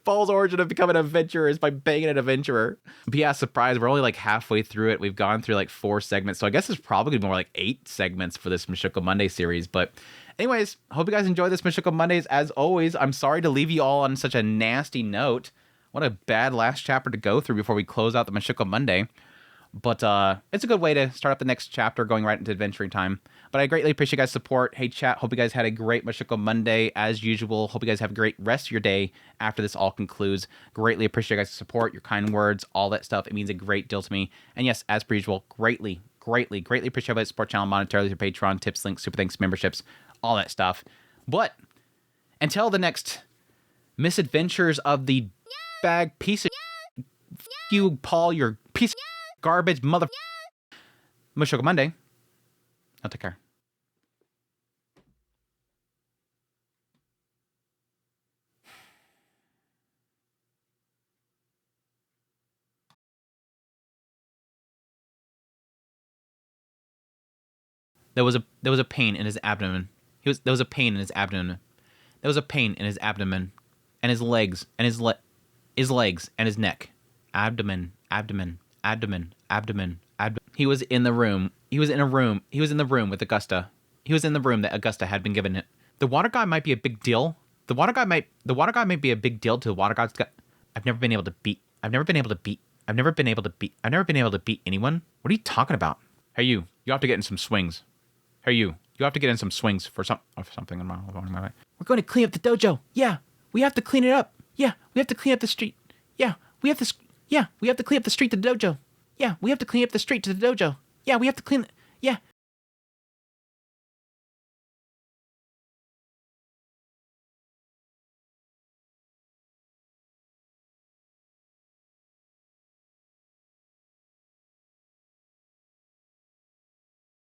Paul's origin of becoming an adventurer is by banging an adventurer. But yeah, surprise, we're only like halfway through it. We've gone through like 4 segments. So I guess it's probably more like 8 segments for this Mushoku Monday series. But anyways, hope you guys enjoy this Mushoku Mondays. As always, I'm sorry to leave you all on such a nasty note. What a bad last chapter to go through before we close out the Mushoku Monday. But it's a good way to start up the next chapter going right into adventuring time. But I greatly appreciate you guys' support. Hey, chat, hope you guys had a great Mushoku Monday as usual. Hope you guys have a great rest of your day after this all concludes. Greatly appreciate you guys' support, your kind words, all that stuff. It means a great deal to me. And yes, as per usual, greatly appreciate you guys' support channel monetarily through Patreon, tips, links, super thanks, memberships, all that stuff. But until the next misadventures of the bag piece of you, Paul, your piece of garbage mother Mushoku Monday. I'll take care. There was a pain in his abdomen. There was a pain in his abdomen. There was a pain in his abdomen, and his legs, and his legs, and his neck. Abdomen. He was in the room. He was in the room with Augusta. He was in the room that Augusta had been given it. The water god might be a big deal. The water god might be a big deal to the water god's god. I've never been able to beat anyone. What are you talking about? Hey, you have to get in some swings. Hey, you have to get in some swings for something in my way. We're going to clean up the dojo. Yeah, we have to clean it up. Yeah, we have to clean up the street. Yeah, we have to clean up the street to the dojo. Yeah, we have to clean up the street to the dojo. Yeah, we have to clean... Yeah,